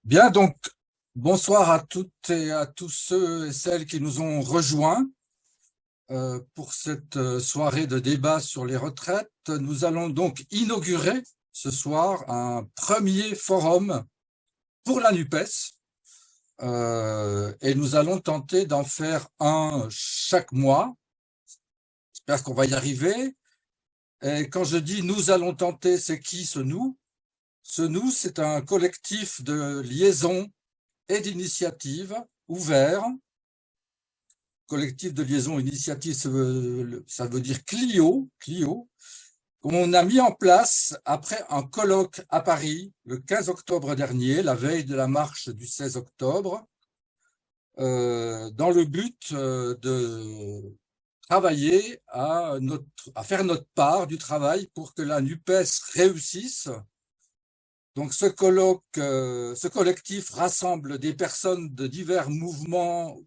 Bien, donc, bonsoir à toutes et à tous ceux et celles qui nous ont rejoints pour cette soirée de débat sur les retraites. Nous allons donc inaugurer ce soir un premier forum pour la NUPES et nous allons tenter d'en faire un chaque mois. J'espère qu'on va y arriver. Et quand je dis nous allons tenter, c'est qui ce nous? Ce nous, c'est un collectif de liaison et d'initiative ouvert. Collectif de liaison initiative, ça veut dire Clio, qu'on a mis en place après un colloque à Paris le 15 octobre dernier, la veille de la marche du 16 octobre, dans le but de travailler à faire notre part du travail pour que la NUPES réussisse. Donc ce collectif rassemble des personnes de divers mouvements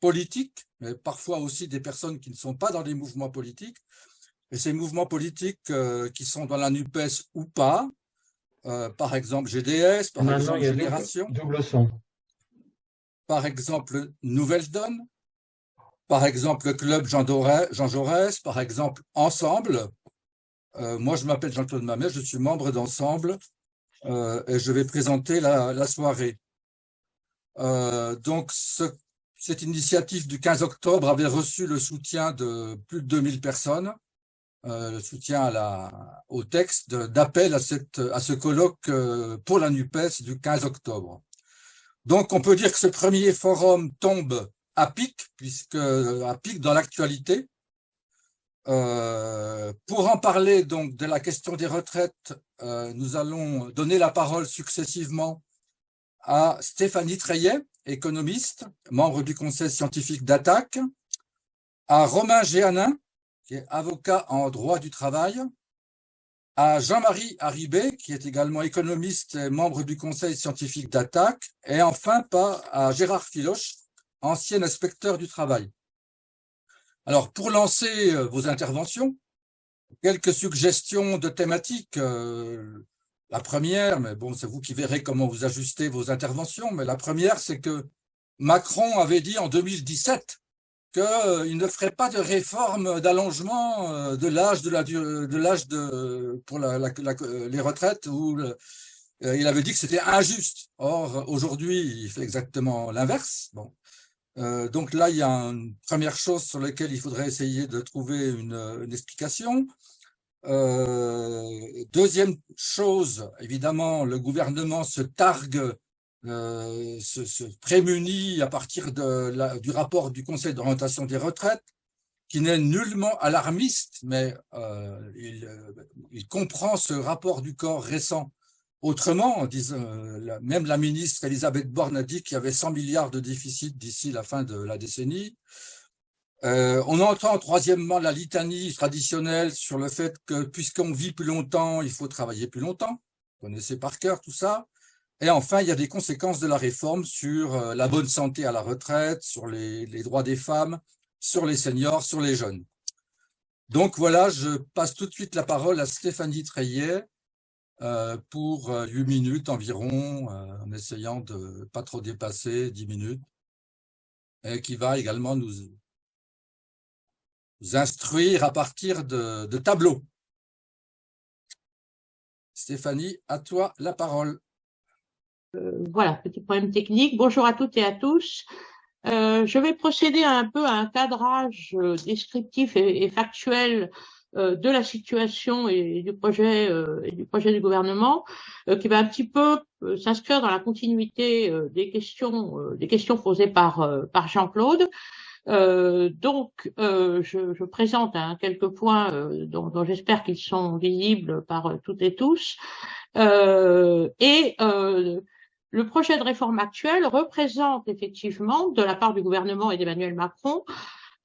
politiques, mais parfois aussi des personnes qui ne sont pas dans les mouvements politiques. Et ces mouvements politiques qui sont dans la NUPES ou pas, par exemple GDS, par Maintenant, exemple il y a Génération, double son. par exemple Nouvelle Donne, par exemple Club Jean Jaurès, par exemple Ensemble. Moi, je m'appelle Jean-Claude Mamet, je suis membre d'Ensemble et je vais présenter la soirée. Donc, cette initiative du 15 octobre avait reçu le soutien de plus de 2000 personnes, le soutien au texte d'appel à ce colloque pour la NUPES du 15 octobre. Donc, on peut dire que ce premier forum tombe à pic, dans l'actualité. Pour en parler donc de la question des retraites, nous allons donner la parole successivement à Stéphanie Treillet, économiste, membre du conseil scientifique d'Attaque, à Romain Géanin, qui est avocat en droit du travail, à Jean-Marie Haribé, qui est également économiste et membre du conseil scientifique d'Attaque, et enfin à Gérard Filoche, ancien inspecteur du travail. Alors, pour lancer vos interventions, quelques suggestions de thématiques. La première, mais bon, c'est vous qui verrez comment vous ajustez vos interventions, mais la première, c'est que Macron avait dit en 2017 qu'il ne ferait pas de réforme d'allongement de l'âge pour les retraites, il avait dit que c'était injuste. Or, aujourd'hui, il fait exactement l'inverse. Bon. Donc là, il y a une première chose sur laquelle il faudrait essayer de trouver une explication. Deuxième chose, évidemment, le gouvernement se targue, se prémunit à partir du rapport du Conseil d'orientation des retraites, qui n'est nullement alarmiste, mais il comprend ce rapport du corps récent autrement. Même la ministre Elisabeth Borne a dit qu'il y avait 100 milliards de déficit d'ici la fin de la décennie. On entend troisièmement la litanie traditionnelle sur le fait que puisqu'on vit plus longtemps, il faut travailler plus longtemps. Vous connaissez par cœur tout ça. Et enfin, il y a des conséquences de la réforme sur la bonne santé à la retraite, sur les droits des femmes, sur les seniors, sur les jeunes. Donc voilà, je passe tout de suite la parole à Stéphanie Treillet pour 8 minutes environ, en essayant de pas trop dépasser 10 minutes, et qui va également nous instruire à partir de tableaux. Stéphanie, à toi la parole. Voilà, petit problème technique. Bonjour à toutes et à tous. Je vais procéder un peu à un cadrage descriptif et factuel de la situation et du projet du gouvernement, qui va un petit peu s'inscrire dans la continuité des questions posées par Jean-Claude. Donc, je présente quelques points dont j'espère qu'ils sont visibles par toutes et tous. Le projet de réforme actuel représente effectivement, de la part du gouvernement et d'Emmanuel Macron,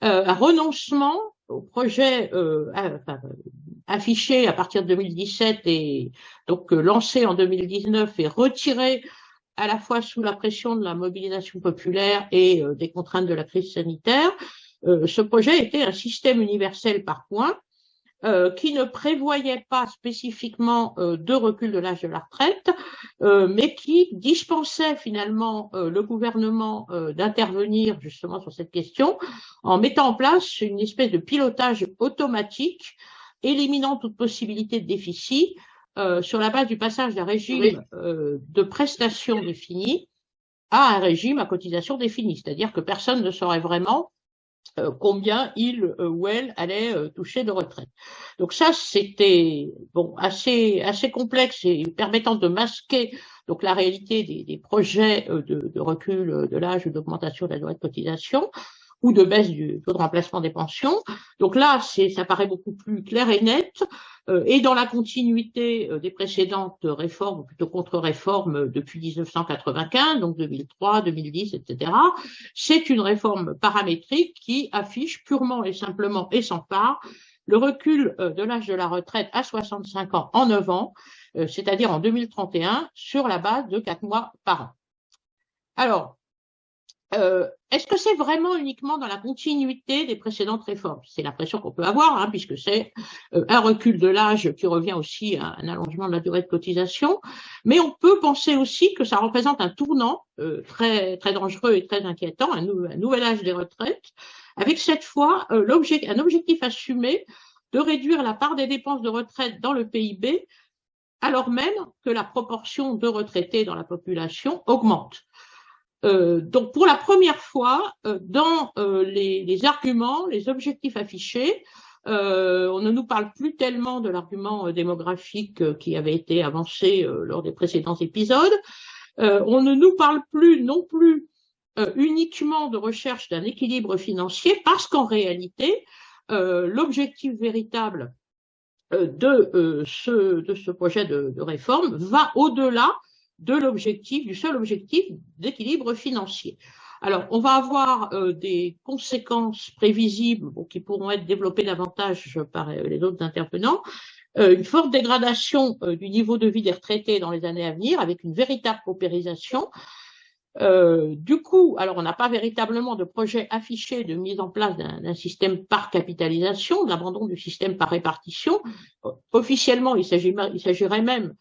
un renoncement au projet affiché à partir de 2017 et donc lancé en 2019 et retiré à la fois sous la pression de la mobilisation populaire et des contraintes de la crise sanitaire. Ce projet était un système universel par points, qui ne prévoyait pas spécifiquement de recul de l'âge de la retraite, mais qui dispensait finalement le gouvernement d'intervenir justement sur cette question en mettant en place une espèce de pilotage automatique, éliminant toute possibilité de déficit sur la base du passage d'un régime de prestations définies à un régime à cotisation définie, c'est-à-dire que personne ne saurait vraiment combien il ou elle allait toucher de retraite. Donc ça, c'était bon assez complexe et permettant de masquer donc la réalité des projets de recul de l'âge ou d'augmentation de la durée de cotisation ou de baisse du taux de remplacement des pensions. Donc là, ça paraît beaucoup plus clair et net, et dans la continuité des précédentes réformes, ou plutôt contre-réformes depuis 1995, donc 2003, 2010, etc. C'est une réforme paramétrique qui affiche purement et simplement et sans part le recul de l'âge de la retraite à 65 ans en 9 ans, c'est-à-dire en 2031, sur la base de 4 mois par an. Alors, est-ce que c'est vraiment uniquement dans la continuité des précédentes réformes? C'est l'impression qu'on peut avoir, hein, puisque c'est un recul de l'âge qui revient aussi à un allongement de la durée de cotisation, mais on peut penser aussi que ça représente un tournant très, très dangereux et très inquiétant, un nouvel âge des retraites, avec cette fois un objectif assumé de réduire la part des dépenses de retraite dans le PIB, alors même que la proportion de retraités dans la population augmente. Donc, pour la première fois, dans les arguments, les objectifs affichés, on ne nous parle plus tellement de l'argument démographique qui avait été avancé lors des précédents épisodes. On ne nous parle plus non plus uniquement de recherche d'un équilibre financier, parce qu'en réalité, l'objectif véritable de ce projet de réforme va au-delà du seul objectif d'équilibre financier. Alors, on va avoir des conséquences prévisibles qui pourront être développées davantage par les autres intervenants, une forte dégradation du niveau de vie des retraités dans les années à venir, avec une véritable paupérisation. Du coup, alors on n'a pas véritablement de projet affiché de mise en place d'un système par capitalisation, d'abandon du système par répartition. Officiellement, il s'agirait même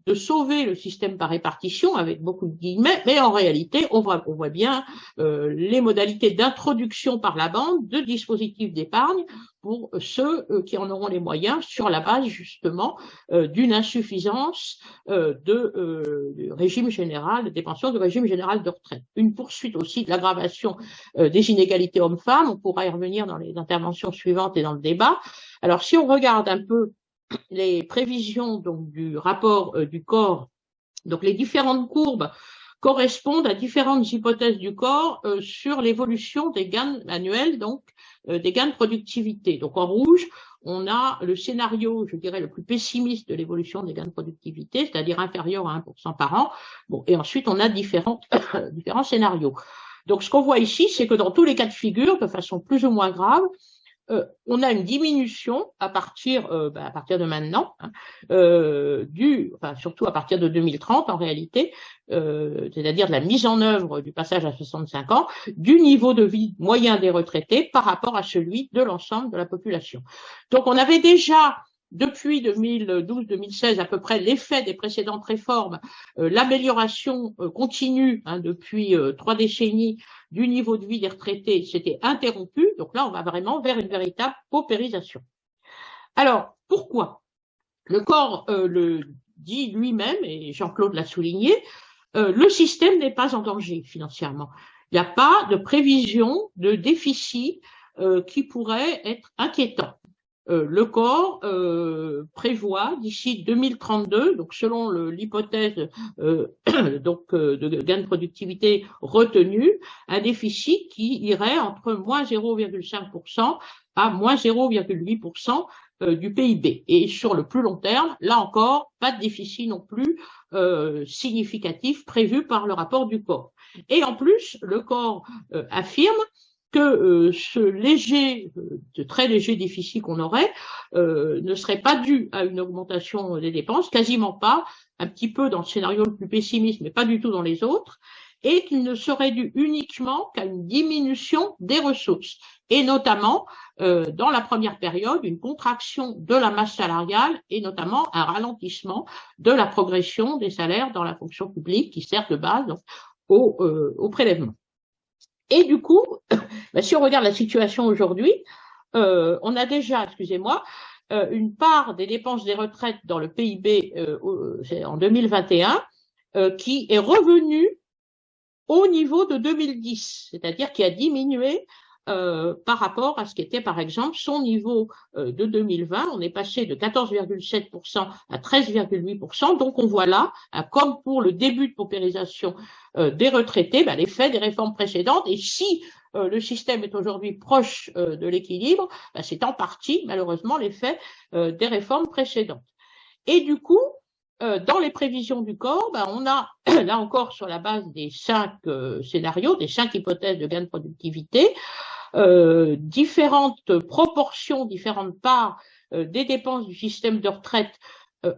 de sauver le système par répartition avec beaucoup de guillemets, mais en réalité, on voit bien les modalités d'introduction par la bande de dispositifs d'épargne pour ceux qui en auront les moyens sur la base justement d'une insuffisance du régime général, des pensions du régime général de retraite. Une poursuite aussi de l'aggravation des inégalités hommes-femmes, on pourra y revenir dans les interventions suivantes et dans le débat. Alors si on regarde un peu les prévisions donc du rapport du corps, donc les différentes courbes correspondent à différentes hypothèses du corps sur l'évolution des gains annuels, donc des gains de productivité. Donc en rouge, on a le scénario, je dirais, le plus pessimiste de l'évolution des gains de productivité, c'est-à-dire inférieur à 1% par an. Bon, et ensuite, on a différents scénarios. Donc ce qu'on voit ici, c'est que dans tous les cas de figure, de façon plus ou moins grave, on a une diminution à partir de maintenant, surtout à partir de 2030 en réalité, c'est-à-dire de la mise en œuvre du passage à 65 ans, du niveau de vie moyen des retraités par rapport à celui de l'ensemble de la population. Donc on avait déjà depuis 2012-2016 à peu près l'effet des précédentes réformes, l'amélioration continue depuis 3 décennies du niveau de vie des retraités s'était interrompue. Donc là, on va vraiment vers une véritable paupérisation. Alors, pourquoi? Le corps le dit lui-même, et Jean-Claude l'a souligné, le système n'est pas en danger financièrement. Il n'y a pas de prévision de déficit qui pourrait être inquiétant. Le corps prévoit d'ici 2032, donc selon l'hypothèse de gain de productivité retenue, un déficit qui irait entre moins 0,5% à moins 0,8% du PIB. Et sur le plus long terme, là encore, pas de déficit non plus significatif prévu par le rapport du corps. Et en plus, le corps affirme que ce très léger déficit qu'on aurait ne serait pas dû à une augmentation des dépenses, quasiment pas, un petit peu dans le scénario le plus pessimiste, mais pas du tout dans les autres, et qu'il ne serait dû uniquement qu'à une diminution des ressources, et notamment, dans la première période, une contraction de la masse salariale et notamment un ralentissement de la progression des salaires dans la fonction publique qui sert de base donc, au prélèvement. Et du coup, si on regarde la situation aujourd'hui, on a déjà, excusez-moi, une part des dépenses des retraites dans le PIB en 2021 qui est revenue au niveau de 2010, c'est-à-dire qui a diminué par rapport à ce qu'était par exemple son niveau de 2020. On est passé de 14,7% à 13,8%. Donc on voit là, comme pour le début de paupérisation des retraités, l'effet des réformes précédentes. Et si le système est aujourd'hui proche de l'équilibre, c'est en partie malheureusement l'effet des réformes précédentes. Et du coup, dans les prévisions du corps, on a, là encore sur la base des 5 scénarios, des 5 hypothèses de gain de productivité, différentes proportions, différentes parts des dépenses du système de retraite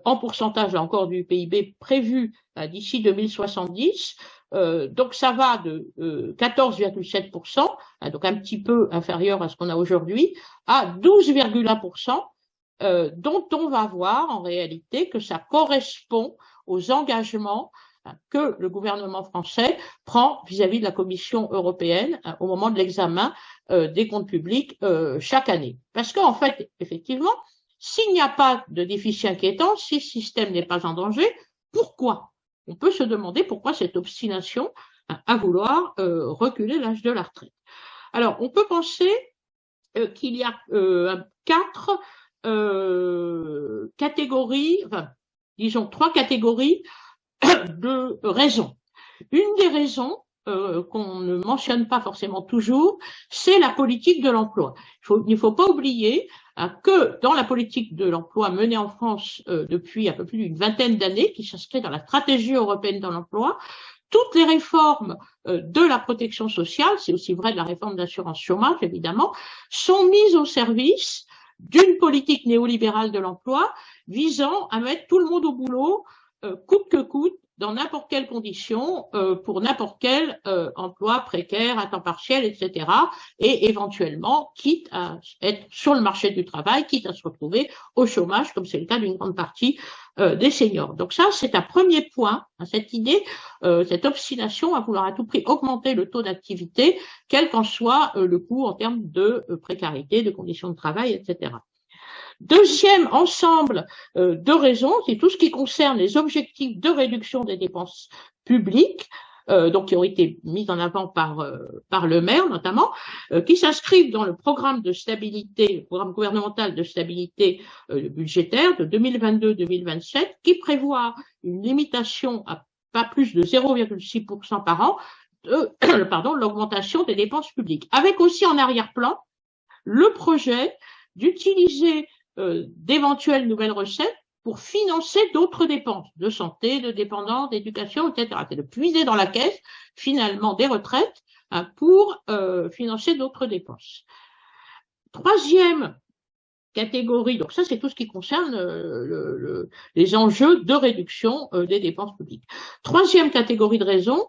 en pourcentage, là encore, du PIB prévu d'ici 2070. Donc ça va de 14,7%, donc un petit peu inférieur à ce qu'on a aujourd'hui, à 12,1%. Dont on va voir en réalité que ça correspond aux engagements que le gouvernement français prend vis-à-vis de la Commission européenne au moment de l'examen des comptes publics chaque année. Parce qu'en fait, effectivement, s'il n'y a pas de déficit inquiétant, si le système n'est pas en danger, pourquoi? On peut se demander pourquoi cette obstination à vouloir reculer l'âge de la retraite. Alors, on peut penser qu'il y a 4 catégories, enfin, disons 3 catégories de raisons. Une des raisons qu'on ne mentionne pas forcément toujours, c'est la politique de l'emploi. Il ne faut pas oublier que dans la politique de l'emploi menée en France depuis un peu plus d'une vingtaine d'années, qui s'inscrit dans la stratégie européenne de l'emploi, toutes les réformes de la protection sociale, c'est aussi vrai de la réforme d'assurance chômage évidemment, sont mises au service d'une politique néolibérale de l'emploi visant à mettre tout le monde au boulot, coûte que coûte, dans n'importe quelle condition, pour n'importe quel emploi précaire, à temps partiel, etc. Et éventuellement, quitte à être sur le marché du travail, quitte à se retrouver au chômage, comme c'est le cas d'une grande partie des seniors. Donc ça, c'est un premier point, cette idée, cette obstination à vouloir à tout prix augmenter le taux d'activité, quel qu'en soit le coût en termes de précarité, de conditions de travail, etc. Deuxième ensemble de raisons, c'est tout ce qui concerne les objectifs de réduction des dépenses publiques, donc qui ont été mis en avant par le maire notamment, qui s'inscrivent dans le programme de stabilité, le programme gouvernemental de stabilité budgétaire de 2022-2027, qui prévoit une limitation à pas plus de 0,6% par an de l'augmentation des dépenses publiques, avec aussi en arrière-plan le projet d'utiliser d'éventuelles nouvelles recettes pour financer d'autres dépenses de santé, de dépendance, d'éducation, etc. C'est de puiser dans la caisse, finalement, des retraites pour financer d'autres dépenses. Troisième catégorie, donc ça c'est tout ce qui concerne les enjeux de réduction des dépenses publiques. Troisième catégorie de raisons,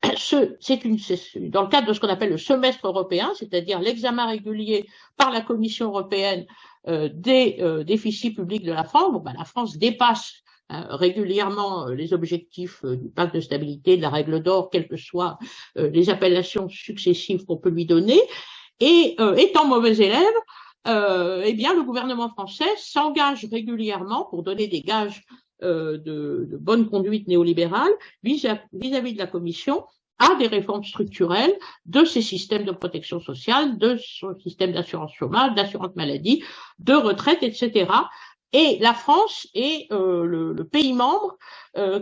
dans le cadre de ce qu'on appelle le semestre européen, c'est-à-dire l'examen régulier par la Commission européenne des déficits publics de la France. La France dépasse régulièrement les objectifs du pacte de stabilité, de la règle d'or, quelles que soient les appellations successives qu'on peut lui donner. Et étant mauvais élève, le gouvernement français s'engage régulièrement pour donner des gages de bonne conduite néolibérale vis-à-vis de la Commission à des réformes structurelles de ces systèmes de protection sociale, de son système d'assurance chômage, d'assurance maladie, de retraite, etc. Et la France est le pays membre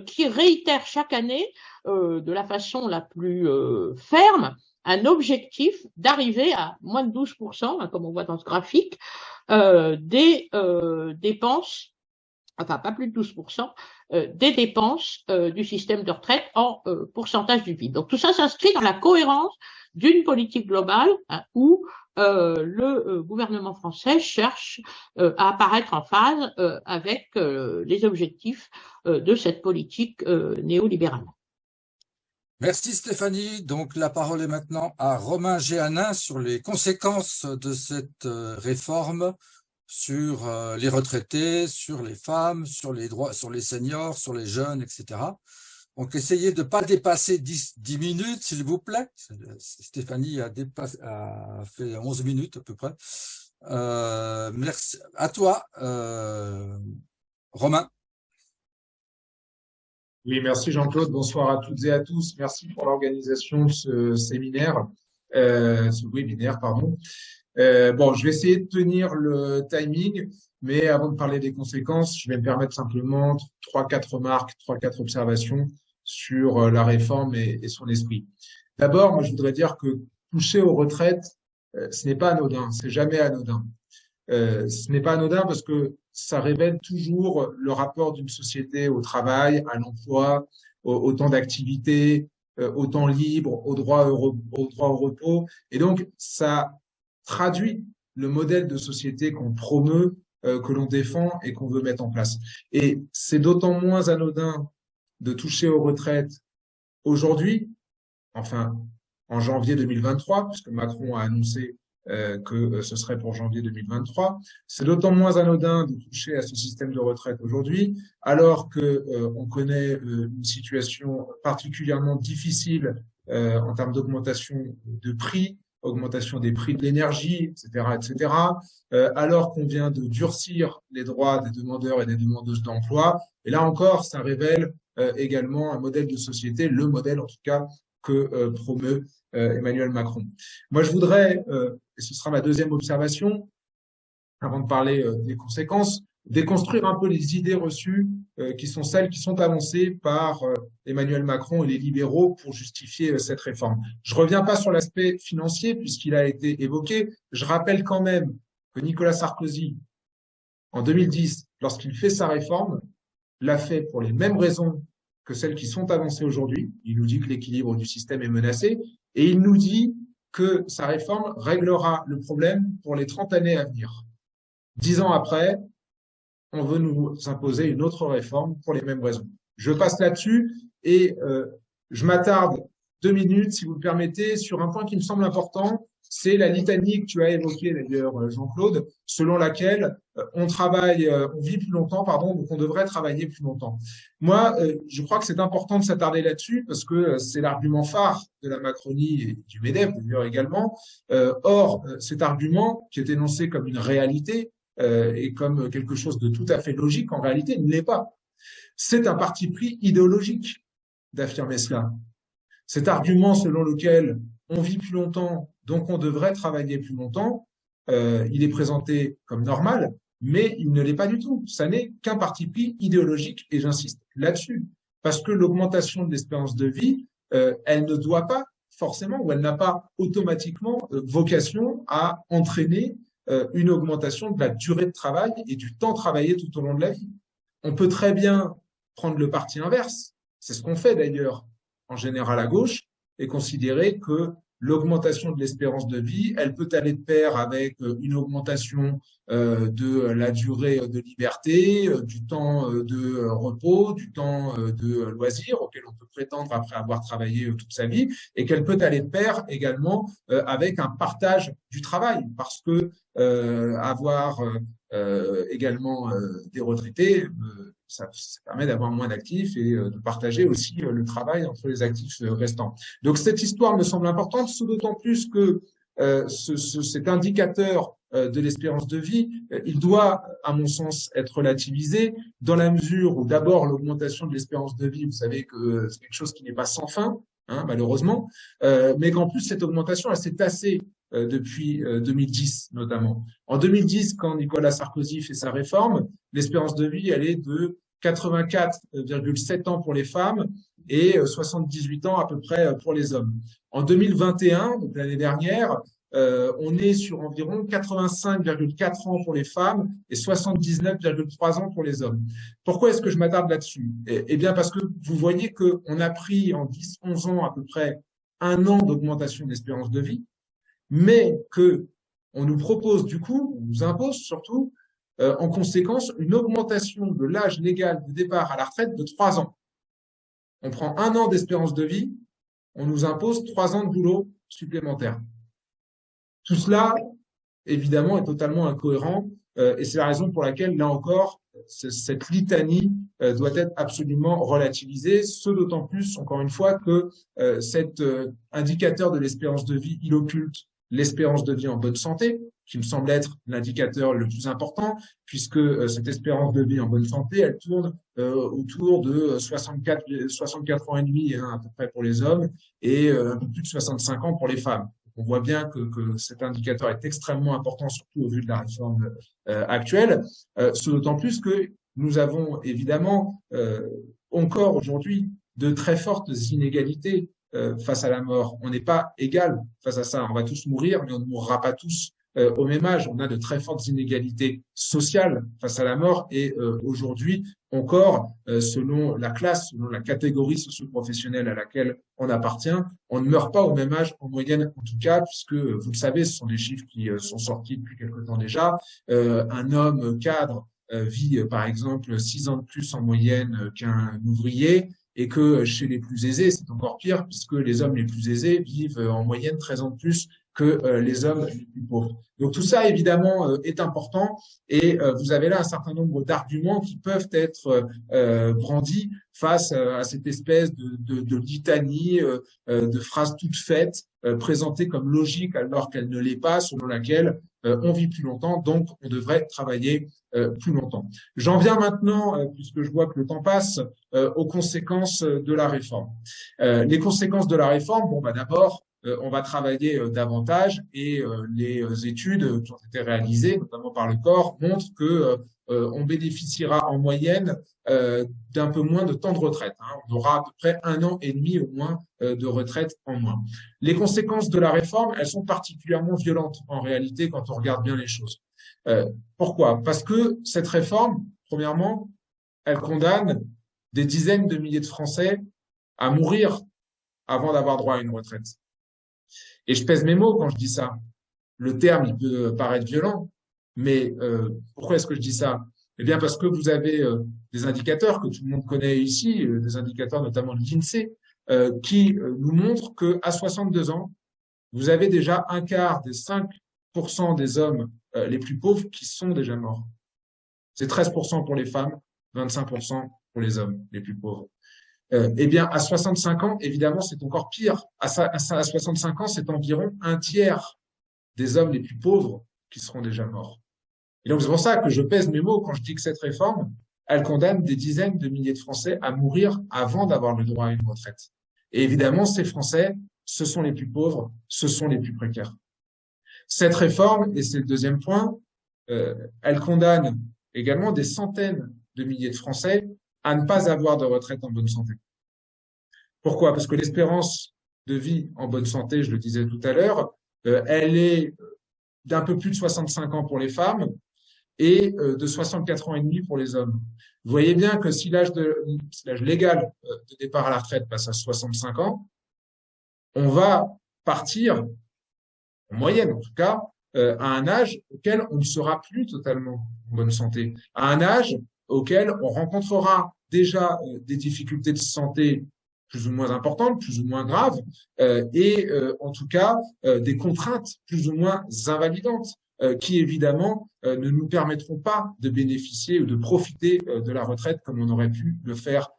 qui réitère chaque année de la façon la plus ferme un objectif d'arriver à moins de 12%, comme on voit dans ce graphique, des dépenses, enfin pas plus de 12%, des dépenses du système de retraite en pourcentage du PIB. Donc tout ça s'inscrit dans la cohérence d'une politique globale où le gouvernement français cherche à apparaître en phase avec les objectifs de cette politique néolibérale. Merci Stéphanie. Donc la parole est maintenant à Romain Géanin sur les conséquences de cette réforme sur les retraités, sur les femmes, sur les droits, sur les seniors, sur les jeunes, etc. Donc essayez de ne pas dépasser 10 minutes, s'il vous plaît. Stéphanie a fait 11 minutes à peu près. Merci à toi, Romain. Oui, merci Jean-Claude. Bonsoir à toutes et à tous. Merci pour l'organisation de ce séminaire, ce webinaire, pardon. Bon, je vais essayer de tenir le timing, mais avant de parler des conséquences, je vais me permettre simplement 3-4 remarques, 3-4 observations sur la réforme et son esprit. D'abord, moi, je voudrais dire que toucher aux retraites, ce n'est pas anodin, c'est jamais anodin. Ce n'est pas anodin parce que ça révèle toujours le rapport d'une société au travail, à l'emploi, au temps d'activité, au temps libre, au droit au repos. Et donc, ça traduit le modèle de société qu'on promeut, que l'on défend et qu'on veut mettre en place. Et c'est d'autant moins anodin de toucher aux retraites aujourd'hui, enfin en janvier 2023, puisque Macron a annoncé que ce serait pour janvier 2023. C'est d'autant moins anodin de toucher à ce système de retraite aujourd'hui, alors que on connaît une situation particulièrement difficile en termes d'augmentation de prix, augmentation des prix de l'énergie, etc., alors qu'on vient de durcir les droits des demandeurs et des demandeuses d'emploi. Et là encore, ça révèle également un modèle de société, le modèle en tout cas que promeut Emmanuel Macron. Moi, je voudrais, et ce sera ma deuxième observation, avant de parler des conséquences, déconstruire un peu les idées reçues qui sont celles qui sont avancées par Emmanuel Macron et les libéraux pour justifier cette réforme. Je ne reviens pas sur l'aspect financier puisqu'il a été évoqué. Je rappelle quand même que Nicolas Sarkozy, en 2010, lorsqu'il fait sa réforme, l'a fait pour les mêmes raisons que celles qui sont avancées aujourd'hui. Il nous dit que l'équilibre du système est menacé et il nous dit que sa réforme réglera le problème pour les 30 années à venir. 10 ans après, on veut nous imposer une autre réforme pour les mêmes raisons. Je passe là-dessus et je m'attarde 2 minutes, si vous le permettez, sur un point qui me semble important. C'est la litanie que tu as évoquée d'ailleurs, Jean-Claude, selon laquelle on vit plus longtemps, pardon, donc on devrait travailler plus longtemps. Moi, je crois que c'est important de s'attarder là-dessus parce que c'est l'argument phare de la Macronie et du MEDEF d'ailleurs également. Or, cet argument qui est énoncé comme une réalité et comme quelque chose de tout à fait logique, en réalité, ne l'est pas. C'est un parti pris idéologique d'affirmer cela. Cet argument selon lequel on vit plus longtemps, donc on devrait travailler plus longtemps, il est présenté comme normal, mais il ne l'est pas du tout. Ça n'est qu'un parti pris idéologique, et j'insiste là-dessus, parce que l'augmentation de l'espérance de vie, elle ne doit pas forcément, ou elle n'a pas automatiquement vocation à entraîner une augmentation de la durée de travail et du temps travaillé tout au long de la vie. On peut très bien prendre le parti inverse, c'est ce qu'on fait d'ailleurs en général à gauche, et considérer que l'augmentation de l'espérance de vie, elle peut aller de pair avec une augmentation de la durée de liberté, du temps de repos, du temps de loisir auquel on peut prétendre après avoir travaillé toute sa vie, et qu'elle peut aller de pair également avec un partage du travail, parce que avoir également des retraités, ça permet d'avoir moins d'actifs et de partager aussi le travail entre les actifs restants. Donc cette histoire me semble importante, d'autant plus que cet indicateur de l'espérance de vie, il doit, à mon sens, être relativisé dans la mesure où d'abord l'augmentation de l'espérance de vie, vous savez que c'est quelque chose qui n'est pas sans fin, hein, malheureusement, mais qu'en plus cette augmentation, elle s'est tassée depuis 2010 notamment. En 2010, quand Nicolas Sarkozy fait sa réforme, l'espérance de vie, elle est de 84,7 ans pour les femmes et 78 ans à peu près pour les hommes. En 2021, donc l'année dernière, on est sur environ 85,4 ans pour les femmes et 79,3 ans pour les hommes. Pourquoi est-ce que je m'attarde là-dessus? Eh bien parce que vous voyez qu'on a pris en 10-11 ans à peu près 1 an d'augmentation de l'espérance de vie, mais que on nous propose du coup, on nous impose surtout, en conséquence, une augmentation de l'âge légal de départ à la retraite de 3 ans. On prend 1 an d'espérance de vie on nous impose 3 ans de boulot supplémentaires. Tout cela, évidemment, est totalement incohérent et c'est la raison pour laquelle, là encore, cette litanie doit être absolument relativisée, ce d'autant plus, encore une fois, que cet indicateur de l'espérance de vie, il occulte l'espérance de vie en bonne santé, qui me semble être l'indicateur le plus important, puisque cette espérance de vie en bonne santé, elle tourne autour de 64 ans et demi à peu près pour les hommes et un peu plus de 65 ans pour les femmes. On voit bien que cet indicateur est extrêmement important, surtout au vu de la réforme actuelle, ce d'autant plus que nous avons évidemment encore aujourd'hui de très fortes inégalités face à la mort. On n'est pas égal face à ça. On va tous mourir, mais on ne mourra pas tous au même âge. On a de très fortes inégalités sociales face à la mort et aujourd'hui encore, selon la classe, selon la catégorie socio-professionnelle à laquelle on appartient, on ne meurt pas au même âge en moyenne en tout cas, puisque vous le savez, ce sont des chiffres qui sont sortis depuis quelque temps déjà. Un homme cadre vit par exemple 6 ans de plus en moyenne qu'un ouvrier. Et que chez les plus aisés, c'est encore pire, puisque les hommes les plus aisés vivent en moyenne 13 ans de plus que les hommes les plus pauvres. Donc tout ça, évidemment, est important et vous avez là un certain nombre d'arguments qui peuvent être brandis face à cette espèce de litanie, de phrases toutes faites, présentées comme logiques alors qu'elles ne l'est pas, selon laquelle on vit plus longtemps, donc on devrait travailler plus longtemps. J'en viens maintenant, puisque je vois que le temps passe, aux conséquences de la réforme. Les conséquences de la réforme, bon, bah d'abord, on va travailler davantage et les études qui ont été réalisées, notamment par le corps, montrent que on bénéficiera en moyenne d'un peu moins de temps de retraite. On aura à peu près 1 an et demi au moins de retraite en moins. Les conséquences de la réforme, elles sont particulièrement violentes en réalité quand on regarde bien les choses. Pourquoi? Parce que cette réforme, premièrement, elle condamne des dizaines de milliers de Français à mourir avant d'avoir droit à une retraite. Et je pèse mes mots quand je dis ça. Le terme, il peut paraître violent, mais pourquoi est-ce que je dis ça? Eh bien, parce que vous avez des indicateurs que tout le monde connaît ici, des indicateurs notamment de l'INSEE, qui nous montrent qu'à 62 ans, vous avez déjà un quart des 5% des hommes les plus pauvres qui sont déjà morts. C'est 13% pour les femmes, 25% pour les hommes les plus pauvres. Eh bien, à 65 ans, évidemment, c'est encore pire. À 65 ans, c'est environ un tiers des hommes les plus pauvres qui seront déjà morts. Et donc, c'est pour ça que je pèse mes mots quand je dis que cette réforme, elle condamne des dizaines de milliers de Français à mourir avant d'avoir le droit à une retraite. Et évidemment, ces Français, ce sont les plus pauvres, ce sont les plus précaires. Cette réforme, et c'est le deuxième point, elle condamne également des centaines de milliers de Français à ne pas avoir de retraite en bonne santé. Pourquoi? Parce que l'espérance de vie en bonne santé, je le disais tout à l'heure, elle est d'un peu plus de 65 ans pour les femmes et de 64 ans et demi pour les hommes. Vous voyez bien que si l'âge légal de départ à la retraite passe à 65 ans, on va partir, en moyenne en tout cas, à un âge auquel on ne sera plus totalement en bonne santé, à un âge auquel on rencontrera déjà des difficultés de santé plus ou moins importantes, plus ou moins graves, et en tout cas des contraintes plus ou moins invalidantes, qui évidemment ne nous permettront pas de bénéficier ou de profiter de la retraite comme on aurait pu le faire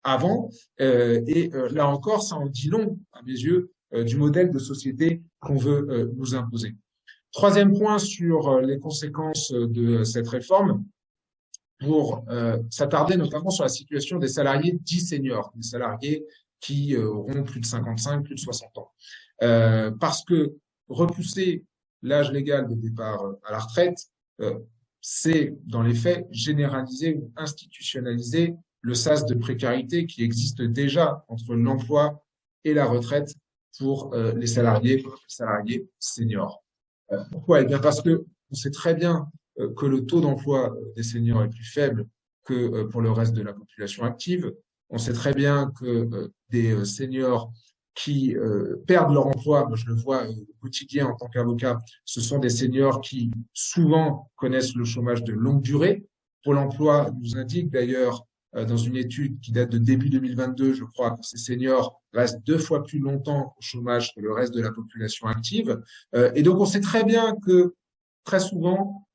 avant. Et là encore, ça en dit long, à mes yeux, du modèle de société qu'on veut nous imposer. Troisième point sur les conséquences de cette réforme, pour s'attarder notamment sur la situation des salariés dits seniors, des salariés qui auront plus de 55, plus de 60 ans. Parce que repousser l'âge légal de départ à la retraite, c'est dans les faits généraliser ou institutionnaliser le sas de précarité qui existe déjà entre l'emploi et la retraite pour les salariés seniors. Pourquoi? Eh bien parce que on sait très bien que le taux d'emploi des seniors est plus faible que pour le reste de la population active. On sait très bien que des seniors qui perdent leur emploi, moi je le vois au quotidien en tant qu'avocat, ce sont des seniors qui souvent connaissent le chômage de longue durée. Pôle emploi nous indique d'ailleurs dans une étude qui date de début 2022, je crois, que ces seniors restent 2 fois plus longtemps au chômage que le reste de la population active. Et donc, on sait très bien que très souvent,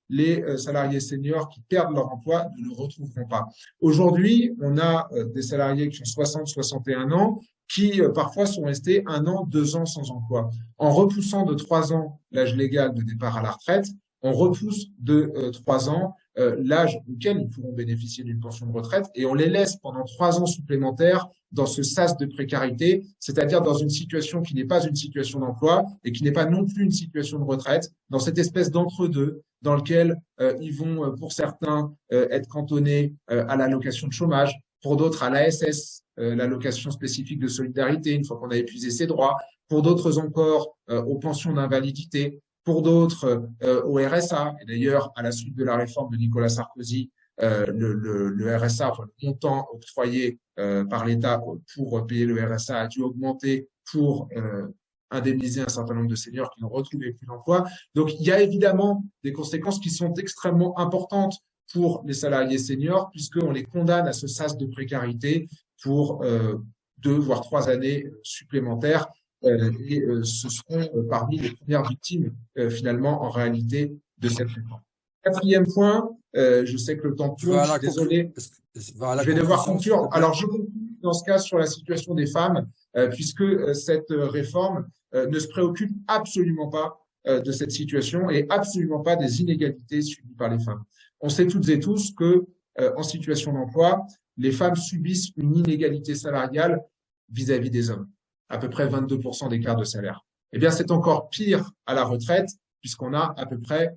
les salariés seniors qui perdent leur emploi ne le retrouveront pas. Aujourd'hui, on a des salariés qui ont 60, 61 ans qui parfois sont restés 1 an, 2 ans sans emploi. En repoussant de 3 ans l'âge légal de départ à la retraite, on repousse de 3 ans l'âge auquel ils pourront bénéficier d'une pension de retraite et on les laisse pendant 3 ans supplémentaires dans ce sas de précarité, c'est-à-dire dans une situation qui n'est pas une situation d'emploi et qui n'est pas non plus une situation de retraite, dans cette espèce d'entre-deux dans lequel ils vont, pour certains, être cantonnés à l'allocation de chômage, pour d'autres à l'ASS, l'allocation spécifique de solidarité, une fois qu'on a épuisé ses droits, pour d'autres encore aux pensions d'invalidité, pour d'autres au RSA. Et d'ailleurs, à la suite de la réforme de Nicolas Sarkozy, le RSA, enfin, le montant octroyé par l'État pour payer le RSA a dû augmenter pour indemniser un certain nombre de seniors qui n'ont retrouvé plus d'emploi. Donc, il y a évidemment des conséquences qui sont extrêmement importantes pour les salariés seniors, puisqu'on les condamne à ce sas de précarité pour 2 voire 3 années supplémentaires. Et ce seront parmi les premières victimes, finalement, en réalité, de cette réforme. 4e point, je sais que le temps tourne, je suis désolé, je vais devoir conclure. Alors, je conclue dans ce cas sur la situation des femmes, puisque cette réforme ne se préoccupe absolument pas de cette situation et absolument pas des inégalités subies par les femmes. On sait toutes et tous que, en situation d'emploi, les femmes subissent une inégalité salariale vis-à-vis des hommes, à peu près 22% d'écart de salaire. Eh bien, c'est encore pire à la retraite, puisqu'on a à peu près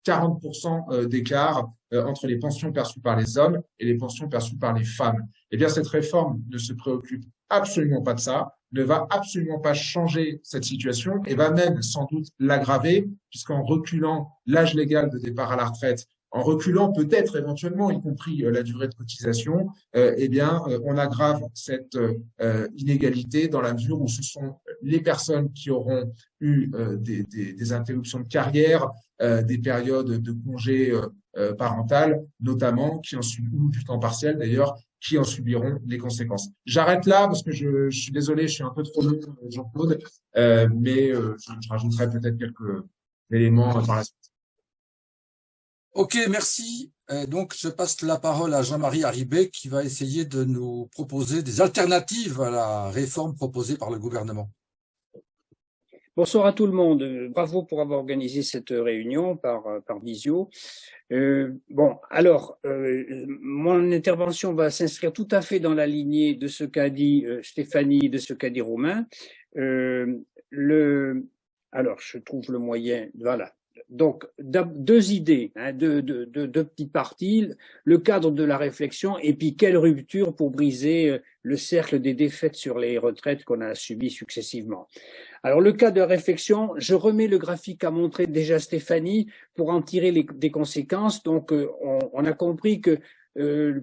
40% d'écart entre les pensions perçues par les hommes et les pensions perçues par les femmes. Eh bien, cette réforme ne se préoccupe absolument pas de ça, ne va absolument pas changer cette situation et va même sans doute l'aggraver, puisqu'en reculant l'âge légal de départ à la retraite, en reculant peut-être éventuellement, y compris la durée de cotisation, eh bien, on aggrave cette inégalité dans la mesure où ce sont les personnes qui auront eu des interruptions de carrière, des périodes de congé parental, notamment, ou du temps partiel d'ailleurs, qui en subiront les conséquences. J'arrête là parce que je suis désolé, je suis un peu trop long, Jean-Claude, mais je rajouterai peut-être quelques éléments par la suite. Ok, merci. Donc, je passe la parole à Jean-Marie Haribé qui va essayer de nous proposer des alternatives à la réforme proposée par le gouvernement. Bonsoir à tout le monde. Bravo pour avoir organisé cette réunion par visio. Bon, alors, mon intervention va s'inscrire tout à fait dans la lignée de ce qu'a dit Stéphanie, de ce qu'a dit Romain. Alors, je trouve le moyen, voilà. Donc, 2 idées, hein, deux petites parties, le cadre de la réflexion et puis quelle rupture pour briser le cercle des défaites sur les retraites qu'on a subies successivement. Alors, le cas de réflexion, je remets le graphique qu'a montré déjà Stéphanie pour en tirer des conséquences. Donc, on a compris que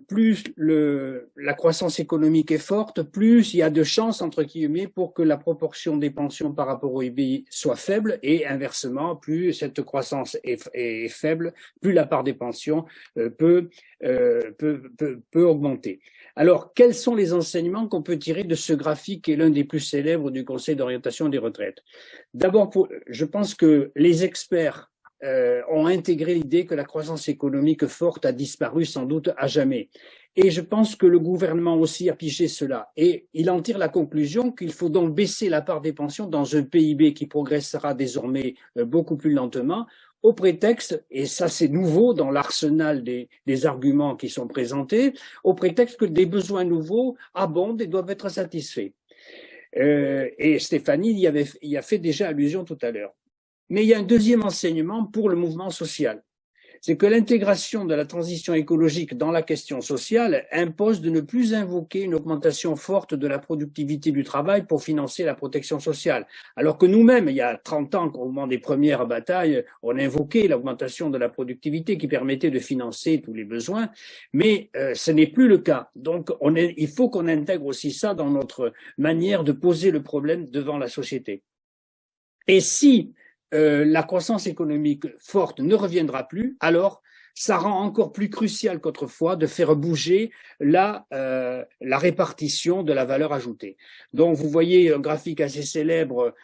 plus la croissance économique est forte, plus il y a de chances, entre guillemets, pour que la proportion des pensions par rapport au PIB soit faible et inversement, plus cette croissance est faible, plus la part des pensions peut augmenter. Alors, quels sont les enseignements qu'on peut tirer de ce graphique qui est l'un des plus célèbres du Conseil d'orientation des retraites? D'abord, je pense que les experts ont intégré l'idée que la croissance économique forte a disparu sans doute à jamais. Et je pense que le gouvernement aussi a pigé cela. Et il en tire la conclusion qu'il faut donc baisser la part des pensions dans un PIB qui progressera désormais beaucoup plus lentement, au prétexte, et ça c'est nouveau dans l'arsenal des arguments qui sont présentés, au prétexte que des besoins nouveaux abondent et doivent être satisfaits. Et Stéphanie y a fait déjà allusion tout à l'heure. Mais il y a un deuxième enseignement pour le mouvement social. C'est que l'intégration de la transition écologique dans la question sociale impose de ne plus invoquer une augmentation forte de la productivité du travail pour financer la protection sociale. Alors que nous-mêmes, il y a 30 ans, au moment des premières batailles, on invoquait l'augmentation de la productivité qui permettait de financer tous les besoins, mais ce n'est plus le cas. Donc, il faut qu'on intègre aussi ça dans notre manière de poser le problème devant la société. Et si la croissance économique forte ne reviendra plus, alors ça rend encore plus crucial qu'autrefois de faire bouger la répartition de la valeur ajoutée. Donc, vous voyez un graphique assez célèbre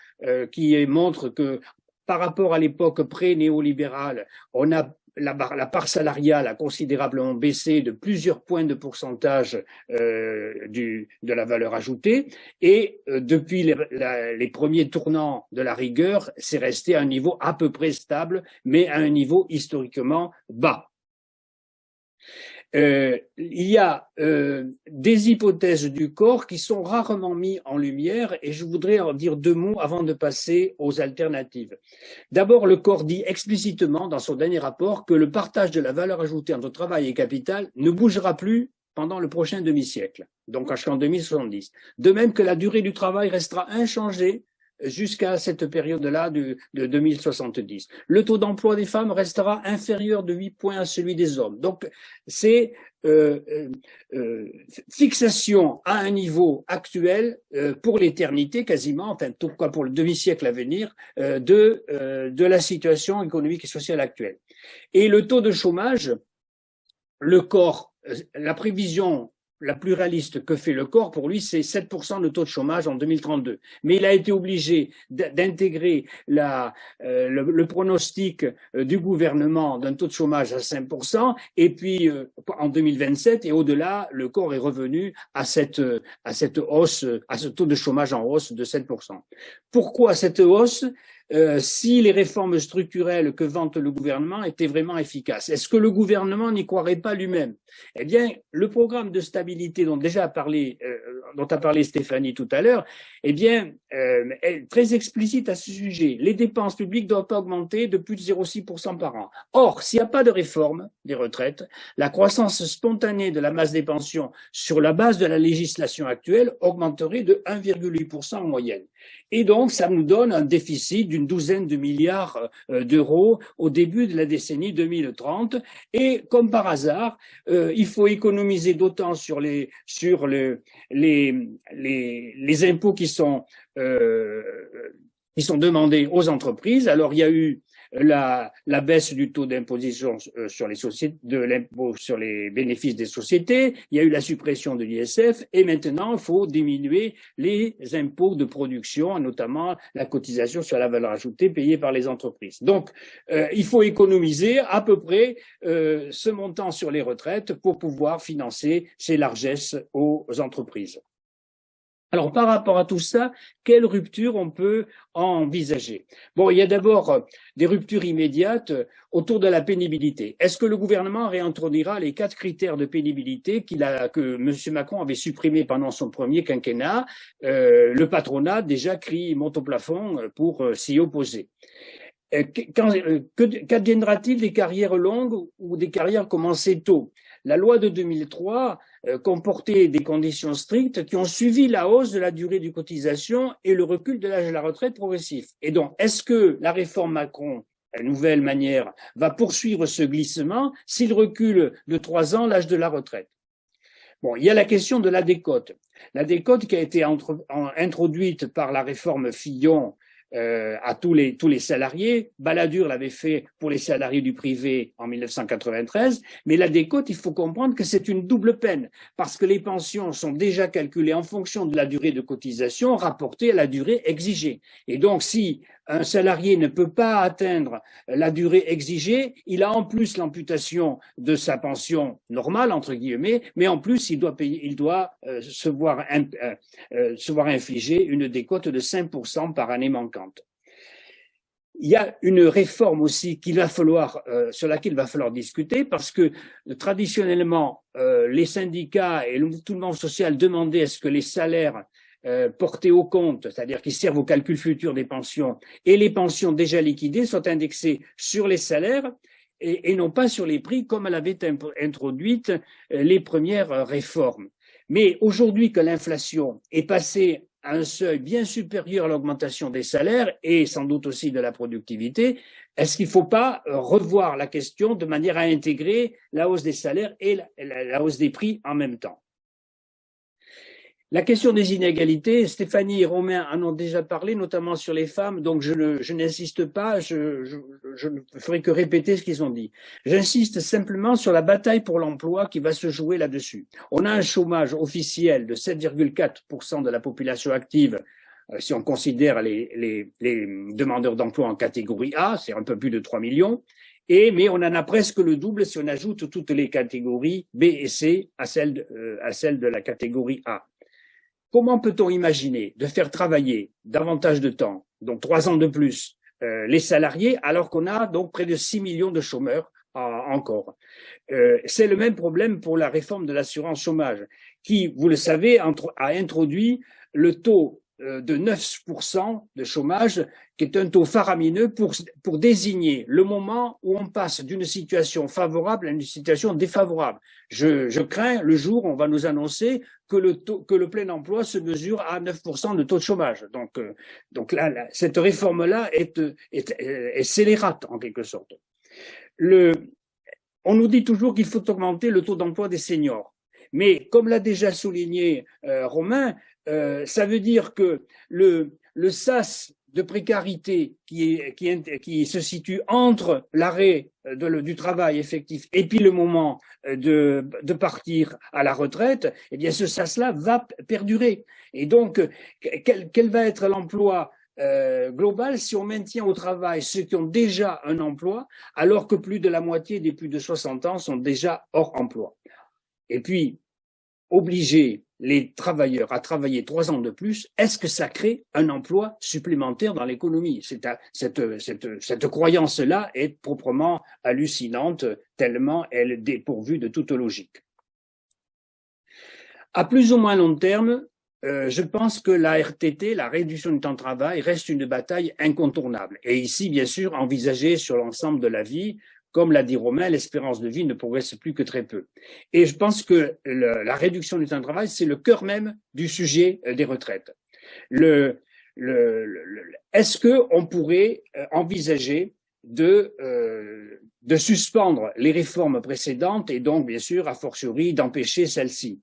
qui montre que par rapport à l'époque pré-néolibérale, on a la part salariale a considérablement baissé de plusieurs points de pourcentage de la valeur ajoutée et depuis les premiers tournants de la rigueur, c'est resté à un niveau à peu près stable, mais à un niveau historiquement bas. Il y a des hypothèses du corps qui sont rarement mises en lumière et je voudrais en dire deux mots avant de passer aux alternatives. D'abord, le corps dit explicitement dans son dernier rapport que le partage de la valeur ajoutée entre travail et capital ne bougera plus pendant le prochain demi-siècle, donc jusqu'en 2070. De même que la durée du travail restera inchangée jusqu'à cette période-là de 2070. Le taux d'emploi des femmes restera inférieur de 8 points à celui des hommes. Donc, c'est fixation à un niveau actuel pour l'éternité quasiment, enfin, en tout cas pour le demi-siècle à venir, de la situation économique et sociale actuelle. Et le taux de chômage, le corps, la prévision la plus réaliste que fait le corps, pour lui, c'est 7% de taux de chômage en 2032. Mais il a été obligé d'intégrer le pronostic du gouvernement d'un taux de chômage à 5%, et puis en 2027 et au-delà, le corps est revenu à cette hausse, à ce taux de chômage en hausse de 7%. Pourquoi cette hausse? Si les réformes structurelles que vante le gouvernement étaient vraiment efficaces. Est-ce que le gouvernement n'y croirait pas lui-même? Eh bien, le programme de stabilité dont a parlé Stéphanie tout à l'heure, eh bien, est très explicite à ce sujet. Les dépenses publiques doivent pas augmenter de plus de 0,6% par an. Or, s'il n'y a pas de réforme des retraites, la croissance spontanée de la masse des pensions sur la base de la législation actuelle augmenterait de 1,8% en moyenne. Et donc, ça nous donne un déficit d'une douzaine de milliards d'euros au début de la décennie 2030. Et comme par hasard, il faut économiser d'autant sur les impôts qui sont demandés aux entreprises. Alors, il y a eu la baisse du taux d'imposition sur les sociétés, de l'impôt sur les bénéfices des sociétés, il y a eu la suppression de l'ISF et maintenant il faut diminuer les impôts de production, notamment la cotisation sur la valeur ajoutée payée par les entreprises. Donc il faut économiser à peu près ce montant sur les retraites pour pouvoir financer ces largesses aux entreprises. Alors, par rapport à tout ça, quelle rupture on peut envisager? Bon, il y a d'abord des ruptures immédiates autour de la pénibilité. Est-ce que le gouvernement réintroduira les 4 critères de pénibilité que M. Macron avait supprimés pendant son premier quinquennat? Le patronat déjà monte au plafond pour s'y opposer. Qu'adviendra-t-il des carrières longues ou des carrières commencées tôt? La loi de 2003 comportait des conditions strictes qui ont suivi la hausse de la durée de cotisation et le recul de l'âge de la retraite progressif. Et donc, est-ce que la réforme Macron, la nouvelle manière, va poursuivre ce glissement s'il recule de 3 ans l'âge de la retraite? Bon, il y a la question de la décote. La décote qui a été introduite par la réforme Fillon à tous les salariés. Balladur l'avait fait pour les salariés du privé en 1993, mais la décote, il faut comprendre que c'est une double peine, parce que les pensions sont déjà calculées en fonction de la durée de cotisation rapportée à la durée exigée. Et donc, si un salarié ne peut pas atteindre la durée exigée, il a en plus l'amputation de sa pension normale, entre guillemets, mais en plus, il doit se voir infliger une décote de 5% par année manquante. Il y a une réforme aussi sur laquelle il va falloir discuter, parce que traditionnellement, les syndicats et tout le monde social demandaient à ce que les salaires portés au compte, c'est-à-dire qui servent au calcul futur des pensions, et les pensions déjà liquidées soient indexées sur les salaires et non pas sur les prix comme elle avait introduite les premières réformes. Mais aujourd'hui que l'inflation est passée à un seuil bien supérieur à l'augmentation des salaires et sans doute aussi de la productivité, est-ce qu'il ne faut pas revoir la question de manière à intégrer la hausse des salaires et la hausse des prix en même temps? La question des inégalités, Stéphanie et Romain en ont déjà parlé, notamment sur les femmes, donc je n'insiste pas, je ne ferai que répéter ce qu'ils ont dit. J'insiste simplement sur la bataille pour l'emploi qui va se jouer là-dessus. On a un chômage officiel de 7,4% de la population active, si on considère les demandeurs d'emploi en catégorie A, c'est un peu plus de 3 millions, mais on en a presque le double si on ajoute toutes les catégories B et C à celle de la catégorie A. Comment peut-on imaginer de faire travailler davantage de temps, donc 3 ans de plus, les salariés, alors qu'on a donc près de 6 millions de chômeurs encore? C'est le même problème pour la réforme de l'assurance chômage, qui, vous le savez, a introduit le taux de 9% de chômage, qui est un taux faramineux pour désigner le moment où on passe d'une situation favorable à une situation défavorable. Je crains le jour où on va nous annoncer que le plein emploi se mesure à 9% de taux de chômage. Donc là, cette réforme-là est scélérate en quelque sorte. On nous dit toujours qu'il faut augmenter le taux d'emploi des seniors. Mais comme l'a déjà souligné Romain, ça veut dire que le sas de précarité qui se situe entre l'arrêt du travail effectif et puis le moment de partir à la retraite, eh bien ce sas-là va perdurer. Et donc, quel va être l'emploi global si on maintient au travail ceux qui ont déjà un emploi, alors que plus de la moitié des plus de 60 ans sont déjà hors emploi? Et puis, obliger les travailleurs à travailler 3 ans de plus, est-ce que ça crée un emploi supplémentaire dans l'économie? Cette croyance-là est proprement hallucinante, tellement elle est dépourvue de toute logique. À plus ou moins long terme, je pense que la RTT, la réduction du temps de travail, reste une bataille incontournable. Et ici, bien sûr, envisagée sur l'ensemble de la vie. Comme l'a dit Romain, l'espérance de vie ne progresse plus que très peu. Et je pense que la réduction du temps de travail, c'est le cœur même du sujet des retraites. Est-ce qu'on pourrait envisager de suspendre les réformes précédentes et donc, bien sûr, a fortiori, d'empêcher celles-ci?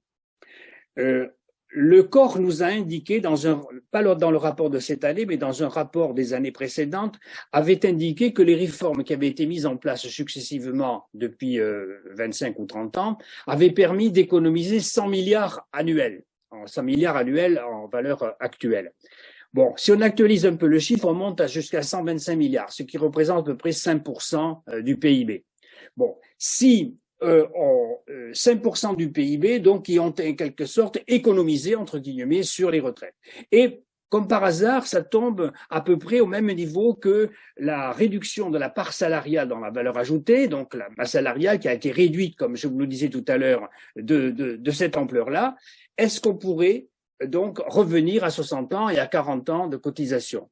Le corps nous a indiqué, pas dans le rapport de cette année, mais dans un rapport des années précédentes, avait indiqué que les réformes qui avaient été mises en place successivement depuis 25 ou 30 ans avaient permis d'économiser 100 milliards annuels, 100 milliards annuels en valeur actuelle. Bon, si on actualise un peu le chiffre, on monte jusqu'à 125 milliards, ce qui représente à peu près 5% du PIB. Bon, si 5% du PIB, donc qui ont en quelque sorte économisé, entre guillemets, sur les retraites. Et comme par hasard, ça tombe à peu près au même niveau que la réduction de la part salariale dans la valeur ajoutée, donc la masse salariale qui a été réduite, comme je vous le disais tout à l'heure, de cette ampleur-là. Est-ce qu'on pourrait donc revenir à 60 ans et à 40 ans de cotisation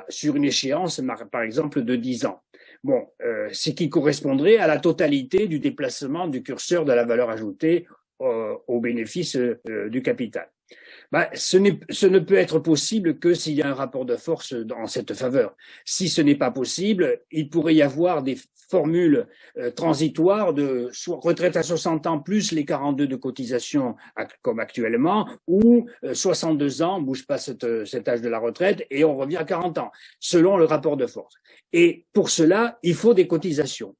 sur une échéance, par exemple, de 10 ans? Bon, ce qui correspondrait à la totalité du déplacement du curseur de la valeur ajoutée au bénéfice du capital. Ce ne peut être possible que s'il y a un rapport de force en cette faveur. Si ce n'est pas possible, il pourrait y avoir des formules transitoires de retraite à 60 ans plus les 42 de cotisation comme actuellement, ou 62 ans, on ne bouge pas cet âge de la retraite et on revient à 40 ans, selon le rapport de force. Et pour cela, il faut des cotisations.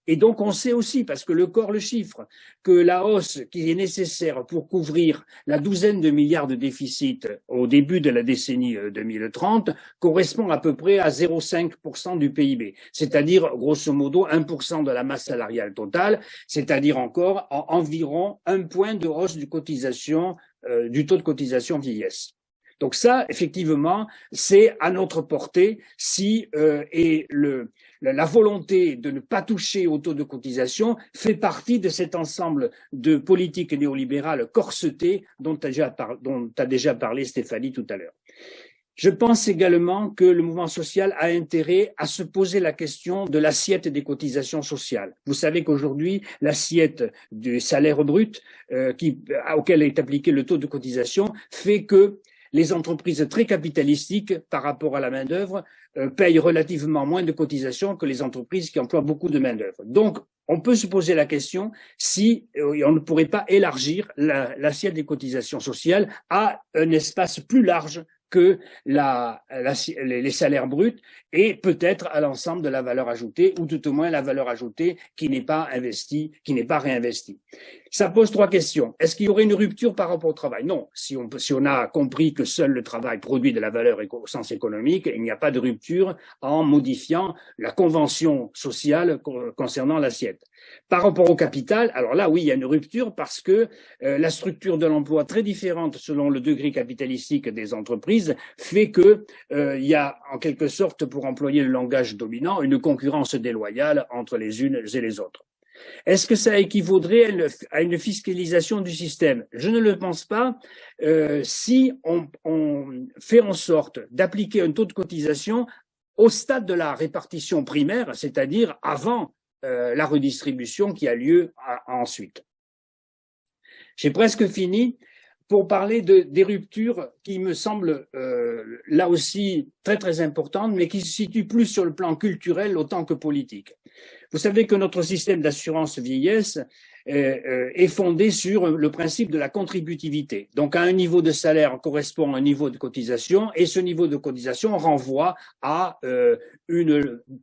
Et donc, on sait aussi, parce que le corps le chiffre, que la hausse qui est nécessaire pour couvrir la douzaine de milliards de déficit au début de la décennie 2030 correspond à peu près à 0,5% du PIB, c'est-à-dire grosso modo 1% de la masse salariale totale, c'est-à-dire encore environ 1 point de hausse du taux de cotisation vieillesse. Donc ça, effectivement, c'est à notre portée la volonté de ne pas toucher au taux de cotisation fait partie de cet ensemble de politiques néolibérales corsetées dont a déjà parlé Stéphanie tout à l'heure. Je pense également que le mouvement social a intérêt à se poser la question de l'assiette des cotisations sociales. Vous savez qu'aujourd'hui, l'assiette du salaire brut auquel est appliqué le taux de cotisation fait que les entreprises très capitalistiques par rapport à la main-d'œuvre payent relativement moins de cotisations que les entreprises qui emploient beaucoup de main-d'œuvre. Donc, on peut se poser la question si on ne pourrait pas élargir l'assiette des cotisations sociales à un espace plus large que les salaires bruts et peut-être à l'ensemble de la valeur ajoutée ou tout au moins la valeur ajoutée qui n'est pas investie, qui n'est pas réinvestie. Ça pose trois questions. Est-ce qu'il y aurait une rupture par rapport au travail? Non. Si on a compris que seul le travail produit de la valeur au sens économique, il n'y a pas de rupture en modifiant la convention sociale concernant l'assiette. Par rapport au capital, alors là, oui, il y a une rupture parce que la structure de l'emploi très différente selon le degré capitalistique des entreprises fait que il y a en quelque sorte, pour employer le langage dominant, une concurrence déloyale entre les unes et les autres. Est-ce que ça équivaudrait à une fiscalisation du système? Je ne le pense pas. Si on fait en sorte d'appliquer un taux de cotisation au stade de la répartition primaire, c'est-à-dire avant la redistribution qui a lieu ensuite. J'ai presque fini pour parler des ruptures qui me semblent là aussi très très importantes, mais qui se situent plus sur le plan culturel autant que politique. Vous savez que notre système d'assurance vieillesse est fondé sur le principe de la contributivité. Donc, à un niveau de salaire correspond à un niveau de cotisation, et ce niveau de cotisation renvoie à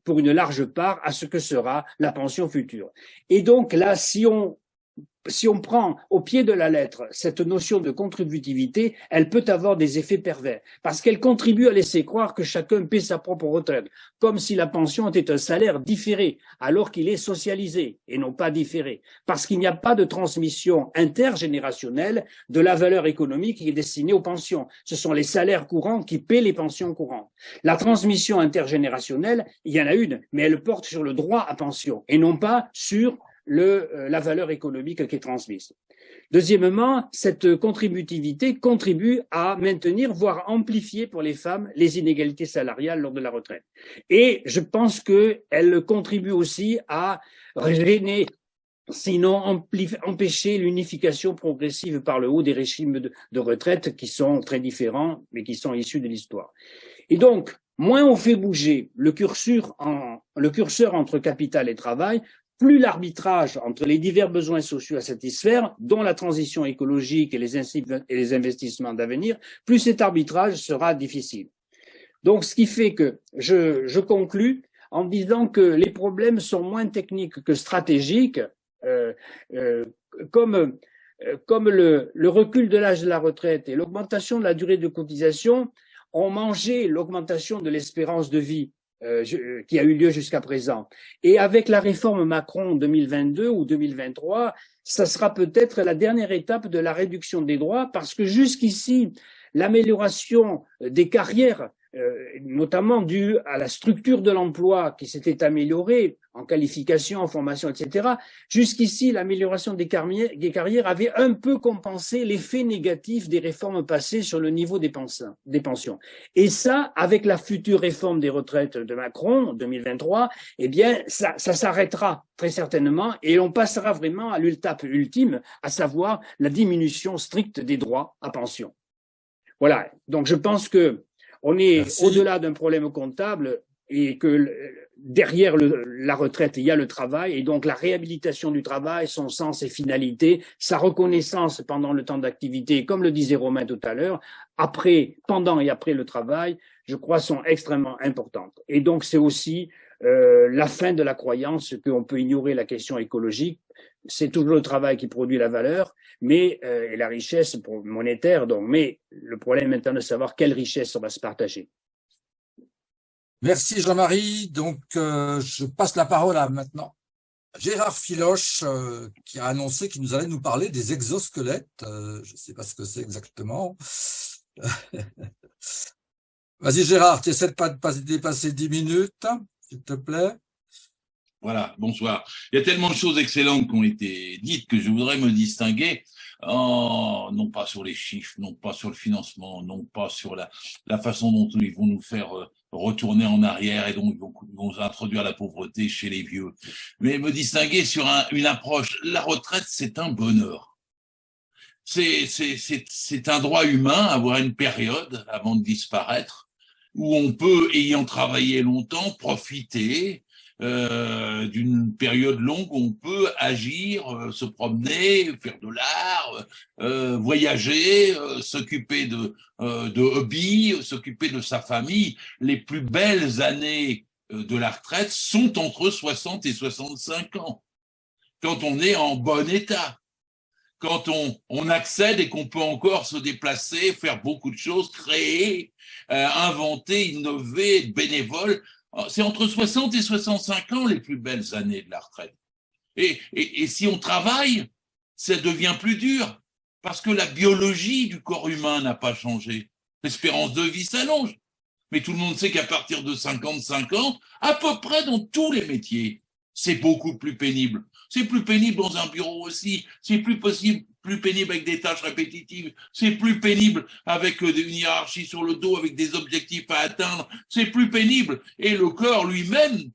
pour une large part à ce que sera la pension future. Et donc là, si on prend au pied de la lettre cette notion de contributivité, elle peut avoir des effets pervers, parce qu'elle contribue à laisser croire que chacun paie sa propre retraite, comme si la pension était un salaire différé, alors qu'il est socialisé et non pas différé, parce qu'il n'y a pas de transmission intergénérationnelle de la valeur économique qui est destinée aux pensions. Ce sont les salaires courants qui paient les pensions courantes. La transmission intergénérationnelle, il y en a une, mais elle porte sur le droit à pension et non pas sur la valeur économique qui est transmise. Deuxièmement, cette contributivité contribue à maintenir, voire amplifier pour les femmes, les inégalités salariales lors de la retraite. Et je pense qu'elle contribue aussi à gêner, sinon empêcher l'unification progressive par le haut des régimes de retraite qui sont très différents, mais qui sont issus de l'histoire. Et donc, moins on fait bouger le curseur entre capital et travail, plus l'arbitrage entre les divers besoins sociaux à satisfaire, dont la transition écologique et les investissements d'avenir, plus cet arbitrage sera difficile. Donc, ce qui fait que je conclus en disant que les problèmes sont moins techniques que stratégiques, comme le recul de l'âge de la retraite et l'augmentation de la durée de cotisation ont mangé l'augmentation de l'espérance de vie qui a eu lieu jusqu'à présent. Et avec la réforme Macron 2022 ou 2023, ça sera peut-être la dernière étape de la réduction des droits, parce que jusqu'ici, l'amélioration des carrières, notamment due à la structure de l'emploi qui s'était améliorée en qualification, en formation, etc. Jusqu'ici, l'amélioration des carrières avait un peu compensé l'effet négatif des réformes passées sur le niveau des pensions. Et ça, avec la future réforme des retraites de Macron, 2023, eh bien, ça s'arrêtera très certainement et on passera vraiment à l'étape ultime, à savoir la diminution stricte des droits à pension. Voilà. Donc, je pense que on est au-delà d'un problème comptable et que derrière la retraite, il y a le travail et donc la réhabilitation du travail, son sens et finalité, sa reconnaissance pendant le temps d'activité, comme le disait Romain tout à l'heure, après, pendant et après le travail, je crois, sont extrêmement importantes. Et donc, c'est aussi la fin de la croyance qu'on peut ignorer la question écologique. C'est toujours le travail qui produit la valeur, mais et la richesse monétaire. Donc, mais le problème est maintenant de savoir quelle richesse on va se partager. Merci Jean-Marie. Donc, je passe la parole à maintenant Gérard Filoche, qui a annoncé qu'il allait nous parler des exosquelettes. Je ne sais pas ce que c'est exactement. Vas-y Gérard, tu essaies de pas dépasser 10 minutes, s'il te plaît. Voilà, bonsoir. Il y a tellement de choses excellentes qui ont été dites que je voudrais me distinguer, non pas sur les chiffres, non pas sur le financement, non pas sur la façon dont ils vont nous faire retourner en arrière et donc ils vont introduire la pauvreté chez les vieux, mais me distinguer sur une approche. La retraite, c'est un bonheur. c'est un droit humain, avoir une période avant de disparaître, où on peut, ayant travaillé longtemps, profiter d'une période longue où on peut agir, se promener, faire de l'art, voyager, s'occuper de hobbies, s'occuper de sa famille. Les plus belles années de la retraite sont entre 60 et 65 ans, quand on est en bon état, quand on accède et qu'on peut encore se déplacer, faire beaucoup de choses, créer, inventer, innover, être bénévole. C'est entre 60 et 65 ans les plus belles années de la retraite. Et si on travaille, ça devient plus dur, parce que la biologie du corps humain n'a pas changé. L'espérance de vie s'allonge. Mais tout le monde sait qu'à partir de 55 ans, à peu près dans tous les métiers, c'est beaucoup plus pénible. C'est plus pénible dans un bureau aussi, c'est plus pénible avec des tâches répétitives, c'est plus pénible avec une hiérarchie sur le dos, avec des objectifs à atteindre, c'est plus pénible. Et le corps lui-même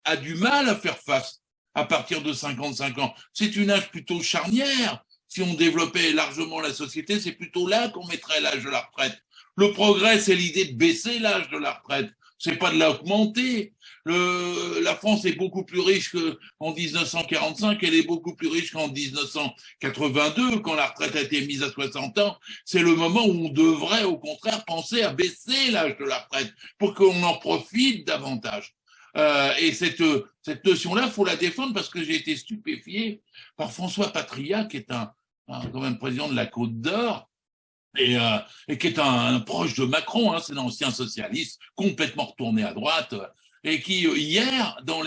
a du mal à faire face à partir de 55 ans. C'est une âge plutôt charnière. Si on développait largement la société, c'est plutôt là qu'on mettrait l'âge de la retraite. Le progrès, c'est l'idée de baisser l'âge de la retraite, c'est pas de l'augmenter. La France est beaucoup plus riche qu'en 1945, elle est beaucoup plus riche qu'en 1982, quand la retraite a été mise à 60 ans. C'est le moment où on devrait, au contraire, penser à baisser l'âge de la retraite pour qu'on en profite davantage. Et cette notion-là, il faut la défendre, parce que j'ai été stupéfié par François Patria, qui est quand même président de la Côte d'Or, et qui est un proche de Macron, hein, c'est un ancien socialiste, complètement retourné à droite, et qui, hier, dans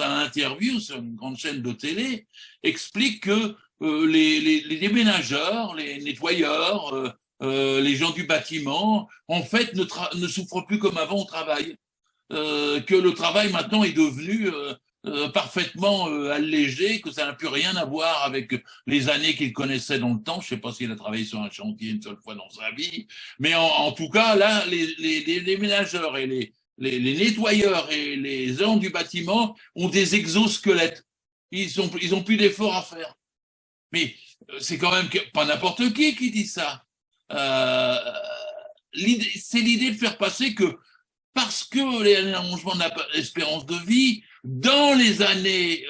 un interview sur une grande chaîne de télé, explique que les déménageurs, les nettoyeurs, les gens du bâtiment, en fait, ne souffrent plus comme avant au travail. Que le travail, maintenant, est devenu parfaitement allégé, que ça n'a plus rien à voir avec les années qu'il connaissait dans le temps. Je ne sais pas s'il a travaillé sur un chantier une seule fois dans sa vie, mais en tout cas, là, les ménageurs et les nettoyeurs et les gens du bâtiment ont des exosquelettes. Ils ont plus d'efforts à faire. Mais c'est quand même pas n'importe qui dit ça. C'est l'idée de faire passer que, parce que l'allongement de l'espérance de vie, dans les années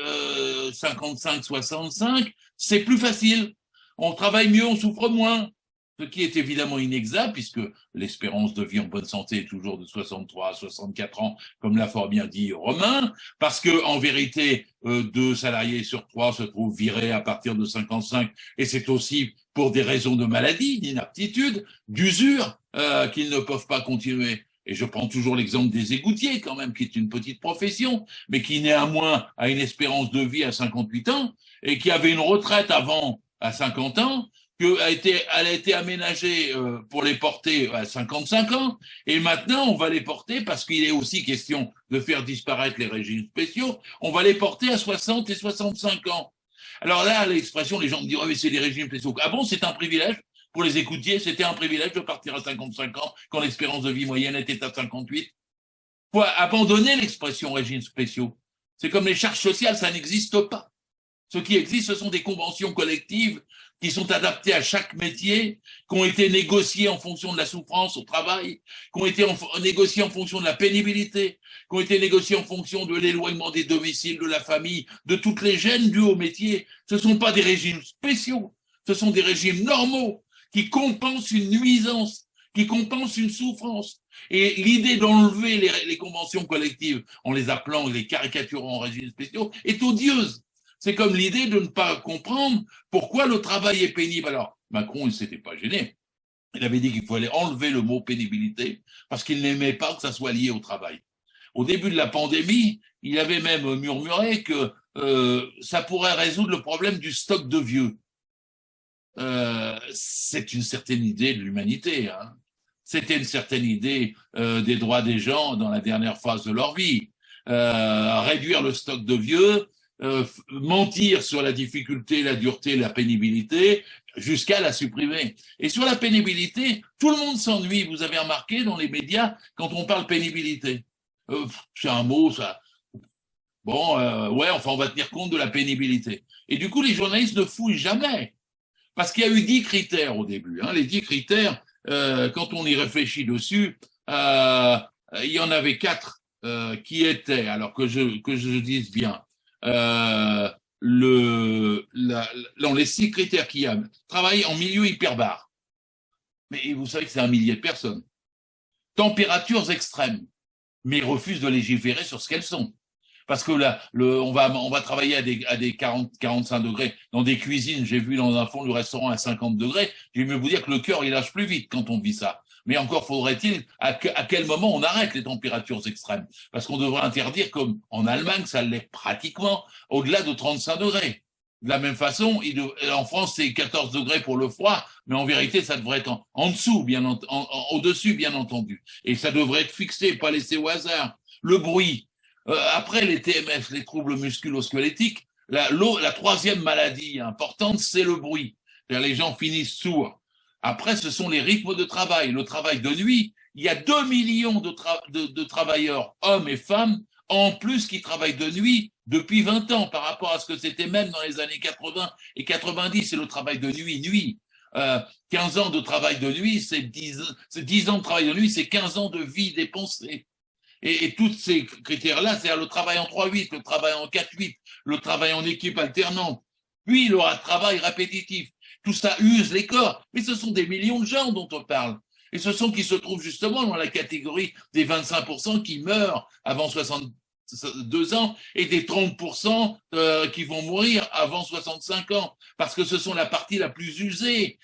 55-65, c'est plus facile. On travaille mieux, on souffre moins. Ce qui est évidemment inexact, puisque l'espérance de vie en bonne santé est toujours de 63 à 64 ans, comme l'a fort bien dit Romain, parce que en vérité, 2 salariés sur 3 se trouvent virés à partir de 55, et c'est aussi pour des raisons de maladie, d'inaptitude, d'usure, qu'ils ne peuvent pas continuer. Et je prends toujours l'exemple des égoutiers, quand même, qui est une petite profession, mais qui néanmoins a une espérance de vie à 58 ans, et qui avait une retraite avant à 50 ans, elle a été aménagée pour les porter à 55 ans, et maintenant on va les porter, parce qu'il est aussi question de faire disparaître les régimes spéciaux, on va les porter à 60 et 65 ans. Alors là, l'expression, les gens me disent, oh, mais c'est les régimes spéciaux. Ah bon, c'est un privilège? Pour les écoutiers, c'était un privilège de partir à 55 ans, quand l'espérance de vie moyenne était à 58. Faut abandonner l'expression régimes spéciaux. C'est comme les charges sociales, ça n'existe pas. Ce qui existe, ce sont des conventions collectives qui sont adaptées à chaque métier, qui ont été négociées en fonction de la souffrance au travail, qui ont été négociées en fonction de la pénibilité, qui ont été négociées en fonction de l'éloignement des domiciles, de la famille, de toutes les gênes dues au métier. Ce ne sont pas des régimes spéciaux, ce sont des régimes normaux qui compensent une nuisance, qui compensent une souffrance. Et l'idée d'enlever les conventions collectives en les appelant, les caricaturant en régimes spéciaux est odieuse. C'est comme l'idée de ne pas comprendre pourquoi le travail est pénible. Alors, Macron, il ne s'était pas gêné. Il avait dit qu'il fallait enlever le mot pénibilité parce qu'il n'aimait pas que ça soit lié au travail. Au début de la pandémie, il avait même murmuré que ça pourrait résoudre le problème du stock de vieux. C'est une certaine idée de l'humanité. Hein. C'était une certaine idée des droits des gens dans la dernière phase de leur vie. Réduire le stock de vieux, mentir sur la difficulté, la dureté, la pénibilité, jusqu'à la supprimer. Et sur la pénibilité, tout le monde s'ennuie. Vous avez remarqué dans les médias, quand on parle pénibilité, c'est un mot, ça. Bon, ouais, enfin, on va tenir compte de la pénibilité. Et du coup, les journalistes ne fouillent jamais Parce qu'il y a eu 10 critères au début. Hein. Les 10 critères, quand on y réfléchit dessus, il y en avait 4 qui étaient, alors que je dise bien, dans les 6 critères qu'il y a, travailler en milieu hyperbare. Mais vous savez que c'est 1 millier de personnes. Températures extrêmes, mais ils refusent de légiférer sur ce qu'elles sont. Parce que là, on va travailler à des 45 degrés dans des cuisines. J'ai vu dans un fond du restaurant à 50 degrés. Je vais vous dire que le cœur, il lâche plus vite quand on vit ça. Mais encore faudrait-il à quel moment on arrête les températures extrêmes. Parce qu'on devrait interdire, comme en Allemagne, ça l'est pratiquement, au-delà de 35 degrés. De la même façon, en France, c'est 14 degrés pour le froid, mais en vérité, ça devrait être en dessous, au-dessus, bien entendu. Et ça devrait être fixé, pas laissé au hasard. Le bruit. Après les TMS, les troubles musculo-squelettiques, la 3e maladie importante, c'est le bruit. C'est-à-dire les gens finissent sourds. Après, ce sont les rythmes de travail. Le travail de nuit, il y a 2 millions de travailleurs, hommes et femmes, en plus qui travaillent de nuit depuis 20 ans par rapport à ce que c'était même dans les années 80 et 90. C'est le travail de nuit. 15 ans de travail de nuit, c'est 10 ans de travail de nuit, c'est 15 ans de vie dépensée. Et tous ces critères-là, c'est-à-dire le travail en 3-8, le travail en 4-8, le travail en équipe alternante, puis le travail répétitif. Tout ça use les corps. Mais ce sont des millions de gens dont on parle. Et ce sont qui se trouvent justement dans la catégorie des 25% qui meurent avant 62 ans et des 30% qui vont mourir avant 65 ans. Parce que ce sont la partie la plus usée,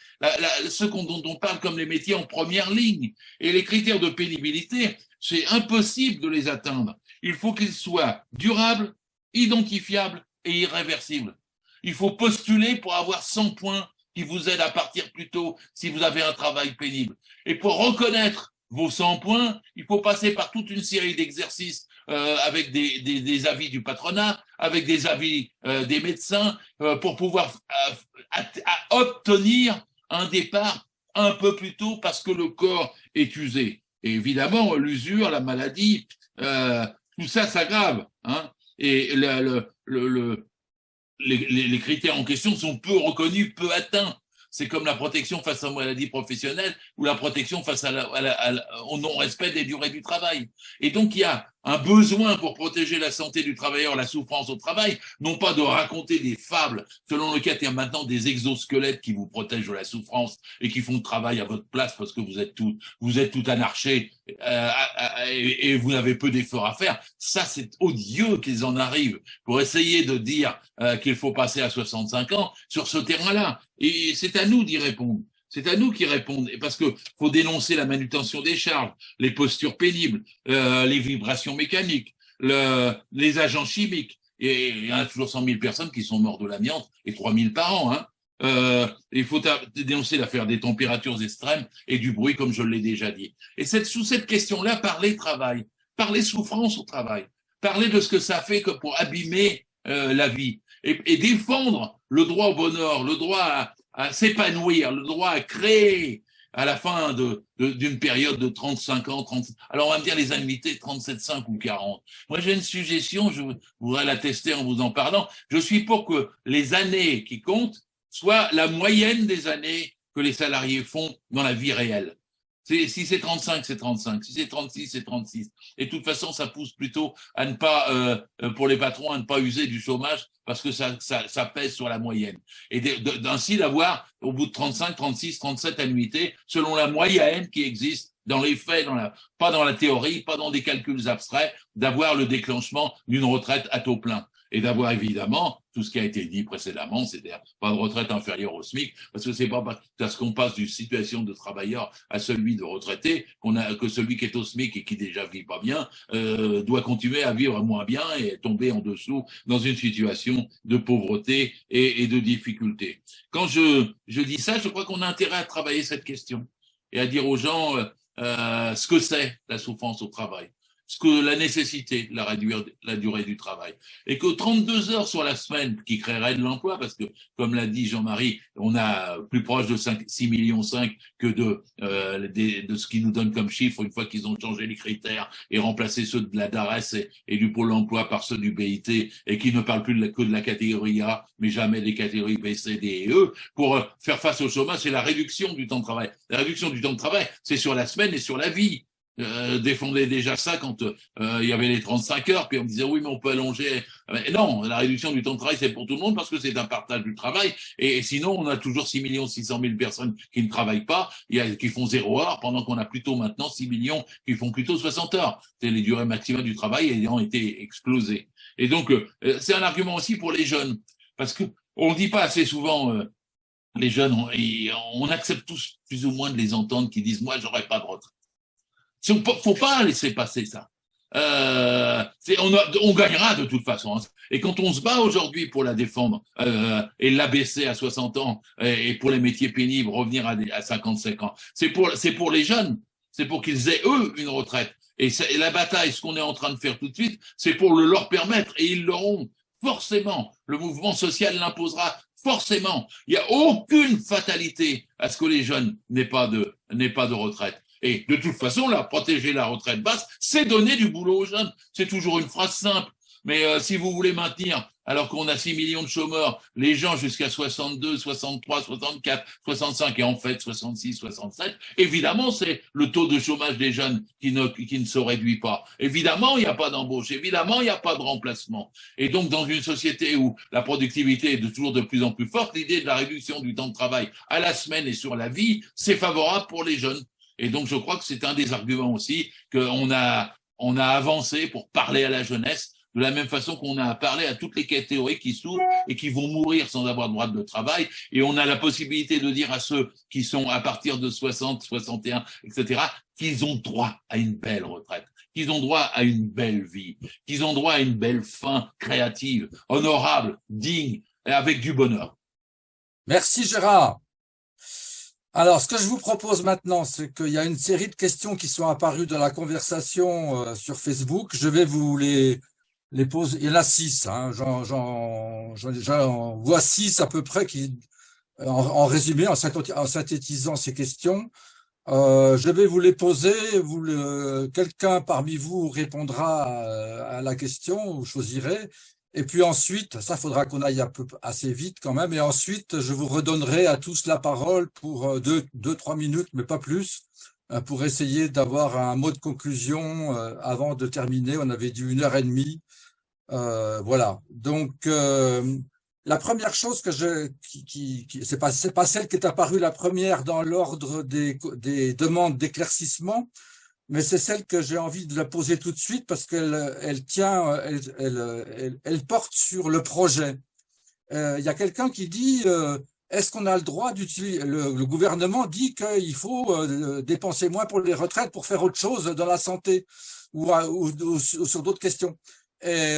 ceux dont on parle comme les métiers en première ligne. Et les critères de pénibilité, c'est impossible de les atteindre. Il faut qu'ils soient durables, identifiables et irréversibles. Il faut postuler pour avoir 100 points qui vous aident à partir plus tôt si vous avez un travail pénible. Et pour reconnaître vos 100 points, il faut passer par toute une série d'exercices avec des avis du patronat, avec des avis des médecins, pour pouvoir obtenir un départ un peu plus tôt parce que le corps est usé. Et évidemment, l'usure, la maladie, tout ça s'aggrave. Hein, et les critères en question sont peu reconnus, peu atteints. C'est comme la protection face aux maladies professionnelles ou la protection face au non-respect des durées du travail. Et donc, il y a un besoin pour protéger la santé du travailleur, la souffrance au travail, non pas de raconter des fables selon lequel il y a maintenant des exosquelettes qui vous protègent de la souffrance et qui font le travail à votre place parce que vous êtes tout anarchés et vous n'avez peu d'efforts à faire. Ça, c'est odieux qu'ils en arrivent pour essayer de dire qu'il faut passer à 65 ans sur ce terrain-là. Et c'est à nous d'y répondre. C'est à nous qui répondons, parce que faut dénoncer la manutention des charges, les postures pénibles, les vibrations mécaniques, les agents chimiques. Et il y en a toujours 100 000 personnes qui sont mortes de l'amiante, et 3 000 par an. Hein. Il faut dénoncer l'affaire des températures extrêmes et du bruit, comme je l'ai déjà dit. Et sous cette question-là, parler travail, parler souffrance au travail, parler de ce que ça fait pour abîmer la vie, et défendre le droit au bonheur, le droit à s'épanouir, le droit à créer à la fin d'une période de 35 ans, 30. Alors on va me dire les annuités 37,5 ou 40. Moi j'ai une suggestion, je voudrais la tester en vous en parlant. Je suis pour que les années qui comptent soient la moyenne des années que les salariés font dans la vie réelle. Si c'est 35, c'est 35. Si c'est 36, c'est 36. Et de toute façon, ça pousse plutôt à ne pas, pour les patrons, à ne pas user du chômage parce que ça pèse sur la moyenne. Et d'ainsi d'avoir, au bout de 35, 36, 37 annuités, selon la moyenne qui existe dans les faits, pas dans la théorie, pas dans des calculs abstraits, d'avoir le déclenchement d'une retraite à taux plein. Et d'avoir évidemment tout ce qui a été dit précédemment, c'est-à-dire pas de retraite inférieure au SMIC, parce que c'est pas parce qu'on passe d'une situation de travailleur à celui de retraité que celui qui est au SMIC et qui déjà vit pas bien doit continuer à vivre moins bien et tomber en dessous dans une situation de pauvreté et de difficulté. Quand je dis ça, je crois qu'on a intérêt à travailler cette question et à dire aux gens ce que c'est la souffrance au travail. ce que la nécessité de la réduire la durée du travail. Et que 32 heures sur la semaine, qui créerait de l'emploi, parce que, comme l'a dit Jean-Marie, on a plus proche de 6,5 millions que de ce qu'ils nous donnent comme chiffre une fois qu'ils ont changé les critères et remplacé ceux de la DARES et du Pôle emploi par ceux du BIT, et qui ne parlent plus que de la catégorie A, mais jamais des catégories B, C, D et E, pour faire face au chômage, c'est la réduction du temps de travail. La réduction du temps de travail, c'est sur la semaine et sur la vie. Défendait déjà ça quand il y avait les 35 heures, puis on me disait oui mais on peut allonger. Mais non, la réduction du temps de travail c'est pour tout le monde parce que c'est un partage du travail, et sinon on a toujours 6 600 000 personnes qui ne travaillent pas, qui font 0 heure, pendant qu'on a plutôt maintenant 6 millions qui font plutôt 60 heures. C'est les durées maximales du travail ayant été explosées. Et donc c'est un argument aussi pour les jeunes, parce que on dit pas assez souvent les jeunes, on accepte tous plus ou moins de les entendre qui disent moi j'aurais pas de retraite. Faut pas laisser passer ça. On gagnera de toute façon. Et quand on se bat aujourd'hui pour la défendre et l'abaisser à 60 ans et pour les métiers pénibles revenir à 55 ans, c'est pour les jeunes, c'est pour qu'ils aient eux une retraite. Et la bataille, ce qu'on est en train de faire tout de suite, c'est pour le leur permettre, et ils l'auront forcément. Le mouvement social l'imposera forcément. Il n'y a aucune fatalité à ce que les jeunes n'aient pas de retraite. Et de toute façon, là, protéger la retraite basse, c'est donner du boulot aux jeunes. C'est toujours une phrase simple. Mais si vous voulez maintenir, alors qu'on a 6 millions de chômeurs, les gens jusqu'à 62, 63, 64, 65 et en fait 66, 67, évidemment, c'est le taux de chômage des jeunes qui ne se réduit pas. Évidemment, il n'y a pas d'embauche. Évidemment, il n'y a pas de remplacement. Et donc, dans une société où la productivité est toujours de plus en plus forte, l'idée de la réduction du temps de travail à la semaine et sur la vie, c'est favorable pour les jeunes. Et donc, je crois que c'est un des arguments aussi qu'on a avancé pour parler à la jeunesse, de la même façon qu'on a parlé à toutes les catégories qui souffrent et qui vont mourir sans avoir droit de travail. Et on a la possibilité de dire à ceux qui sont à partir de 60, 61, etc., qu'ils ont droit à une belle retraite, qu'ils ont droit à une belle vie, qu'ils ont droit à une belle fin créative, honorable, digne, et avec du bonheur. Merci Gérard. Alors, ce que je vous propose maintenant, c'est qu'il y a une série de questions qui sont apparues dans la conversation sur Facebook. Je vais vous les poser. Il y en a 6. Hein. J'en vois 6 à peu près qui, en résumé, en synthétisant ces questions. Je vais vous les poser. Quelqu'un parmi vous répondra à la question, vous choisirez. Et puis ensuite, ça faudra qu'on aille assez vite quand même. Et ensuite, je vous redonnerai à tous la parole pour 2-3 minutes, mais pas plus, pour essayer d'avoir un mot de conclusion avant de terminer. On avait dit 1h30. Voilà. Donc, la première chose que c'est pas celle qui est apparue la première dans l'ordre des demandes d'éclaircissement, mais c'est celle que j'ai envie de la poser tout de suite parce qu'elle porte sur le projet. Il y a quelqu'un qui dit est-ce qu'on a le droit d'utiliser, le gouvernement dit qu'il faut dépenser moins pour les retraites pour faire autre chose dans la santé ou sur d'autres questions. Et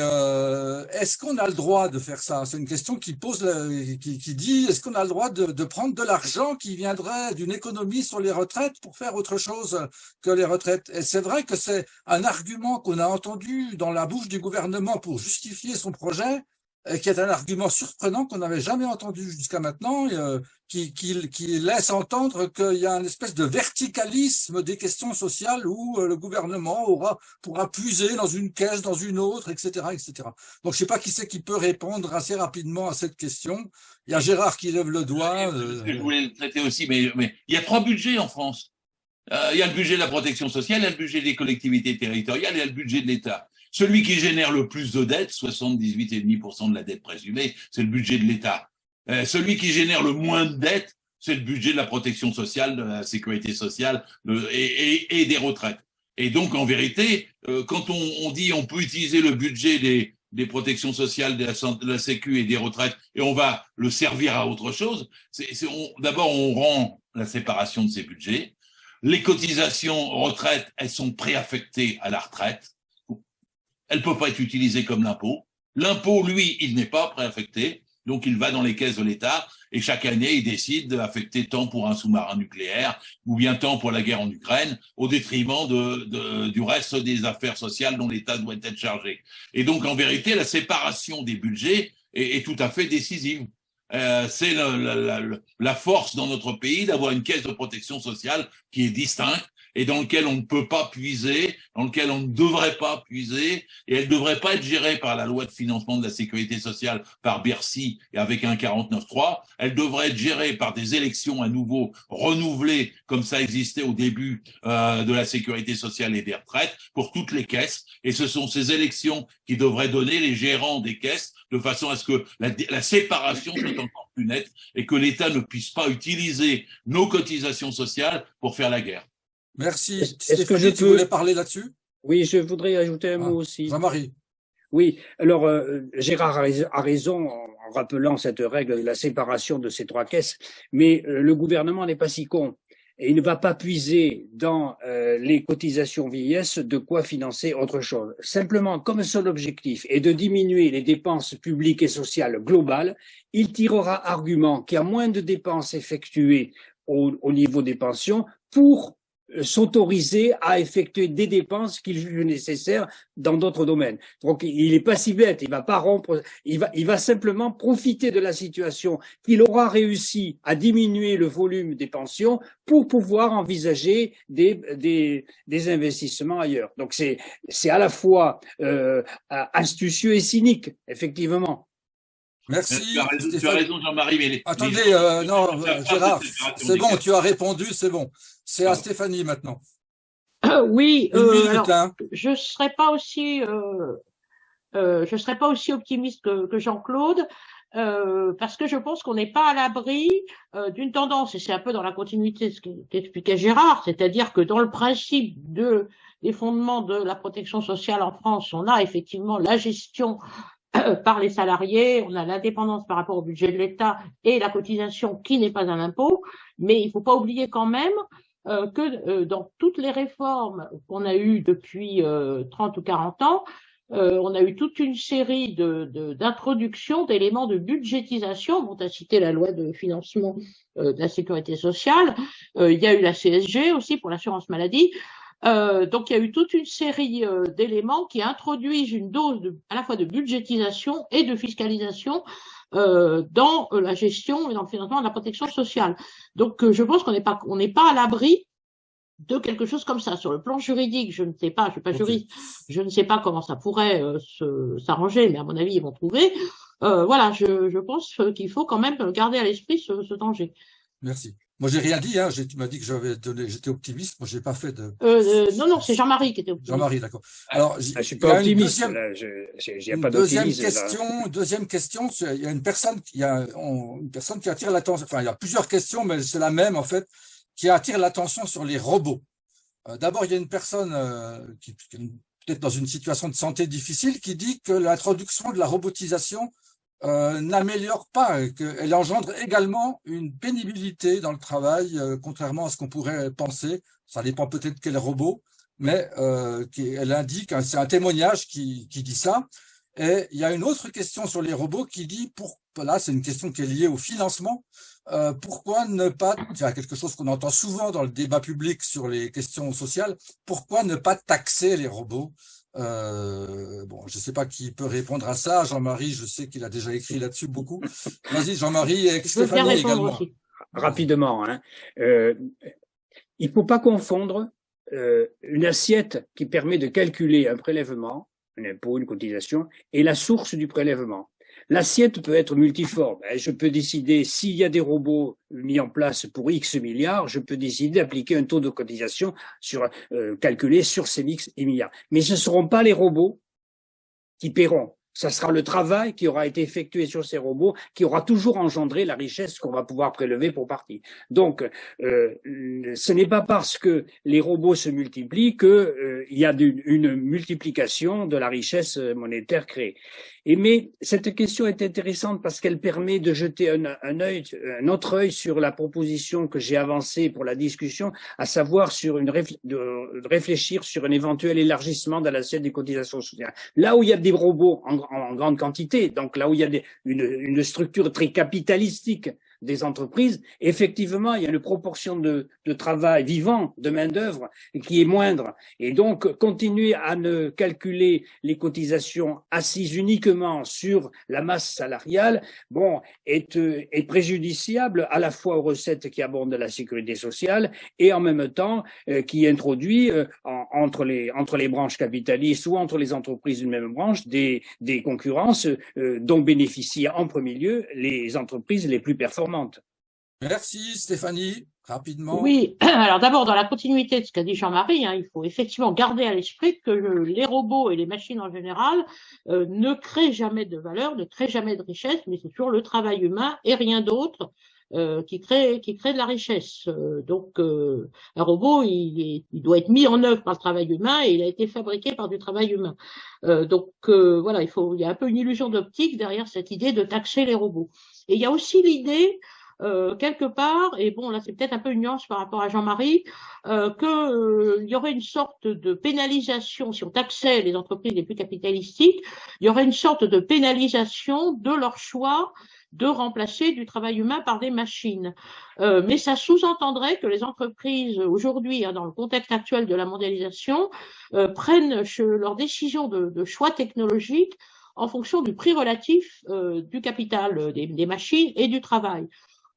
est-ce qu'on a le droit de faire ça? C'est une question qui qui dit est-ce qu'on a le droit de prendre de l'argent qui viendrait d'une économie sur les retraites pour faire autre chose que les retraites? Et c'est vrai que c'est un argument qu'on a entendu dans la bouche du gouvernement pour justifier son projet, qui est un argument surprenant qu'on n'avait jamais entendu jusqu'à maintenant, qui laisse entendre qu'il y a une espèce de verticalisme des questions sociales où le gouvernement pourra puiser dans une caisse, dans une autre, etc., etc. Donc, je sais pas qui c'est qui peut répondre assez rapidement à cette question. Il y a Gérard qui lève le doigt. Je voulais le traiter aussi, mais il y a 3 budgets en France. Il y a le budget de la protection sociale, il y a le budget des collectivités territoriales, et il y a le budget de l'État. Celui qui génère le plus de dettes, 78,5% de la dette présumée, c'est le budget de l'État. Celui qui génère le moins de dettes, c'est le budget de la protection sociale, de la sécurité sociale et des retraites. Et donc, en vérité, quand on dit on peut utiliser le budget des protections sociales, de la Sécu et des retraites, et on va le servir à autre chose, d'abord, on rend la séparation de ces budgets. Les cotisations retraite, elles sont préaffectées à la retraite. Elles ne peuvent pas être utilisées comme l'impôt. L'impôt, lui, il n'est pas préaffecté. Donc, il va dans les caisses de l'État et chaque année, il décide d'affecter tant pour un sous-marin nucléaire ou bien tant pour la guerre en Ukraine au détriment du reste des affaires sociales dont l'État doit être chargé. Et donc, en vérité, la séparation des budgets est tout à fait décisive. C'est la force dans notre pays d'avoir une caisse de protection sociale qui est distincte et dans lequel on ne peut pas puiser, dans lequel on ne devrait pas puiser, et elle ne devrait pas être gérée par la loi de financement de la sécurité sociale, par Bercy et avec un 49.3, elle devrait être gérée par des élections à nouveau renouvelées, comme ça existait au début de la sécurité sociale et des retraites, pour toutes les caisses, et ce sont ces élections qui devraient donner les gérants des caisses, de façon à ce que la séparation soit encore plus nette, et que l'État ne puisse pas utiliser nos cotisations sociales pour faire la guerre. Merci. Est-ce que tu voulais parler là-dessus? Oui, je voudrais ajouter un mot aussi. Jean-Marie. Oui, alors Gérard a raison en rappelant cette règle de la séparation de ces trois caisses, mais le gouvernement n'est pas si con. Et il ne va pas puiser dans les cotisations vieillesse de quoi financer autre chose. Simplement, comme son objectif est de diminuer les dépenses publiques et sociales globales, il tirera argument qu'il y a moins de dépenses effectuées au niveau des pensions pour s'autoriser à effectuer des dépenses qu'il juge nécessaires dans d'autres domaines. Donc, il est pas si bête, il va pas rompre, il va simplement profiter de la situation qu'il aura réussi à diminuer le volume des pensions pour pouvoir envisager des investissements ailleurs. Donc, c'est à la fois astucieux et cynique, effectivement. Merci. Tu as raison, Jean-Marie. Mais attendez, non, Gérard, c'est bon, tu as répondu, c'est bon. C'est à Stéphanie maintenant. Oui, minute, alors, je serais pas aussi optimiste que Jean-Claude, parce que je pense qu'on n'est pas à l'abri d'une tendance, et c'est un peu dans la continuité de ce qu'expliquait Gérard, c'est-à-dire que dans le principe des fondements de la protection sociale en France, on a effectivement la gestion par les salariés, on a l'indépendance par rapport au budget de l'État et la cotisation qui n'est pas un impôt, mais il ne faut pas oublier quand même que dans toutes les réformes qu'on a eues depuis 30 ou 40 ans, on a eu toute une série d'introductions d'éléments de budgétisation. On a cité la loi de financement de la sécurité sociale, il y a eu la CSG aussi pour l'assurance maladie. Donc, il y a eu toute une série d'éléments qui introduisent une dose à la fois de budgétisation et de fiscalisation dans la gestion et dans le financement de la protection sociale. Donc, je pense qu'on n'est pas à l'abri de quelque chose comme ça. Sur le plan juridique, je ne sais pas, je suis pas juriste, je ne sais pas comment ça pourrait s'arranger, mais à mon avis, ils vont trouver. Voilà, je pense qu'il faut quand même garder à l'esprit ce danger. Merci. Moi, j'ai rien dit, hein. Tu m'as dit que j'étais optimiste. Moi, j'ai pas fait de. Non, c'est Jean-Marie qui était optimiste. Jean-Marie, d'accord. Alors, je suis pas optimiste. Deuxième question. Il y a une personne qui attire l'attention. Enfin, il y a plusieurs questions, mais c'est la même, en fait, qui attire l'attention sur les robots. D'abord, il y a une personne qui est peut-être dans une situation de santé difficile qui dit que l'introduction de la robotisation n'améliore pas, qu'elle engendre également une pénibilité dans le travail, contrairement à ce qu'on pourrait penser. Ça dépend peut-être quel robot, mais elle indique, c'est un témoignage qui dit ça. Et il y a une autre question sur les robots qui dit, là c'est une question qui est liée au financement, pourquoi ne pas, c'est quelque chose qu'on entend souvent dans le débat public sur les questions sociales, pourquoi ne pas taxer les robots? Bon, je ne sais pas qui peut répondre à ça. Jean-Marie, je sais qu'il a déjà écrit là-dessus beaucoup. Vas-y, Jean-Marie et Stéphanie également. Aussi. Rapidement, hein. Il ne faut pas confondre une assiette qui permet de calculer un prélèvement, un impôt, une cotisation, et la source du prélèvement. L'assiette peut être multiforme. Je peux décider, s'il y a des robots mis en place pour X milliards, je peux décider d'appliquer un taux de cotisation calculé sur ces X et milliards. Mais ce ne seront pas les robots qui paieront. Ça sera le travail qui aura été effectué sur ces robots qui aura toujours engendré la richesse qu'on va pouvoir prélever pour partie. Donc, ce n'est pas parce que les robots se multiplient qu'il y a une multiplication de la richesse monétaire créée. Mais cette question est intéressante parce qu'elle permet de jeter un autre œil sur la proposition que j'ai avancée pour la discussion, à savoir de réfléchir sur un éventuel élargissement de l'assiette des cotisations sociales. Là où il y a des robots en grande quantité, donc là où il y a une structure très capitalistique des entreprises, effectivement, il y a une proportion de travail vivant, de main-d'œuvre, qui est moindre. Et donc, continuer à ne calculer les cotisations assises uniquement sur la masse salariale, est préjudiciable à la fois aux recettes qui abondent de la sécurité sociale et en même temps qui introduit entre les branches capitalistes ou entre les entreprises d'une même branche des concurrences dont bénéficient en premier lieu les entreprises les plus performantes. Merci Stéphanie, rapidement. Oui, alors d'abord, dans la continuité de ce qu'a dit Jean-Marie, il faut effectivement garder à l'esprit que les robots et les machines en général ne créent jamais de valeur, ne créent jamais de richesse, mais c'est toujours le travail humain et rien d'autre qui crée de la richesse. Donc, un robot, il doit être mis en œuvre par le travail humain et il a été fabriqué par du travail humain. Voilà, il y a un peu une illusion d'optique derrière cette idée de taxer les robots. Et il y a aussi l'idée quelque part, et bon là c'est peut-être un peu une nuance par rapport à Jean-Marie, qu'il y aurait une sorte de pénalisation, si on taxait les entreprises les plus capitalistiques, il y aurait une sorte de pénalisation de leur choix de remplacer du travail humain par des machines. Mais ça sous-entendrait que les entreprises aujourd'hui, dans le contexte actuel de la mondialisation, prennent leurs décisions de choix technologiques en fonction du prix relatif du capital, des machines et du travail.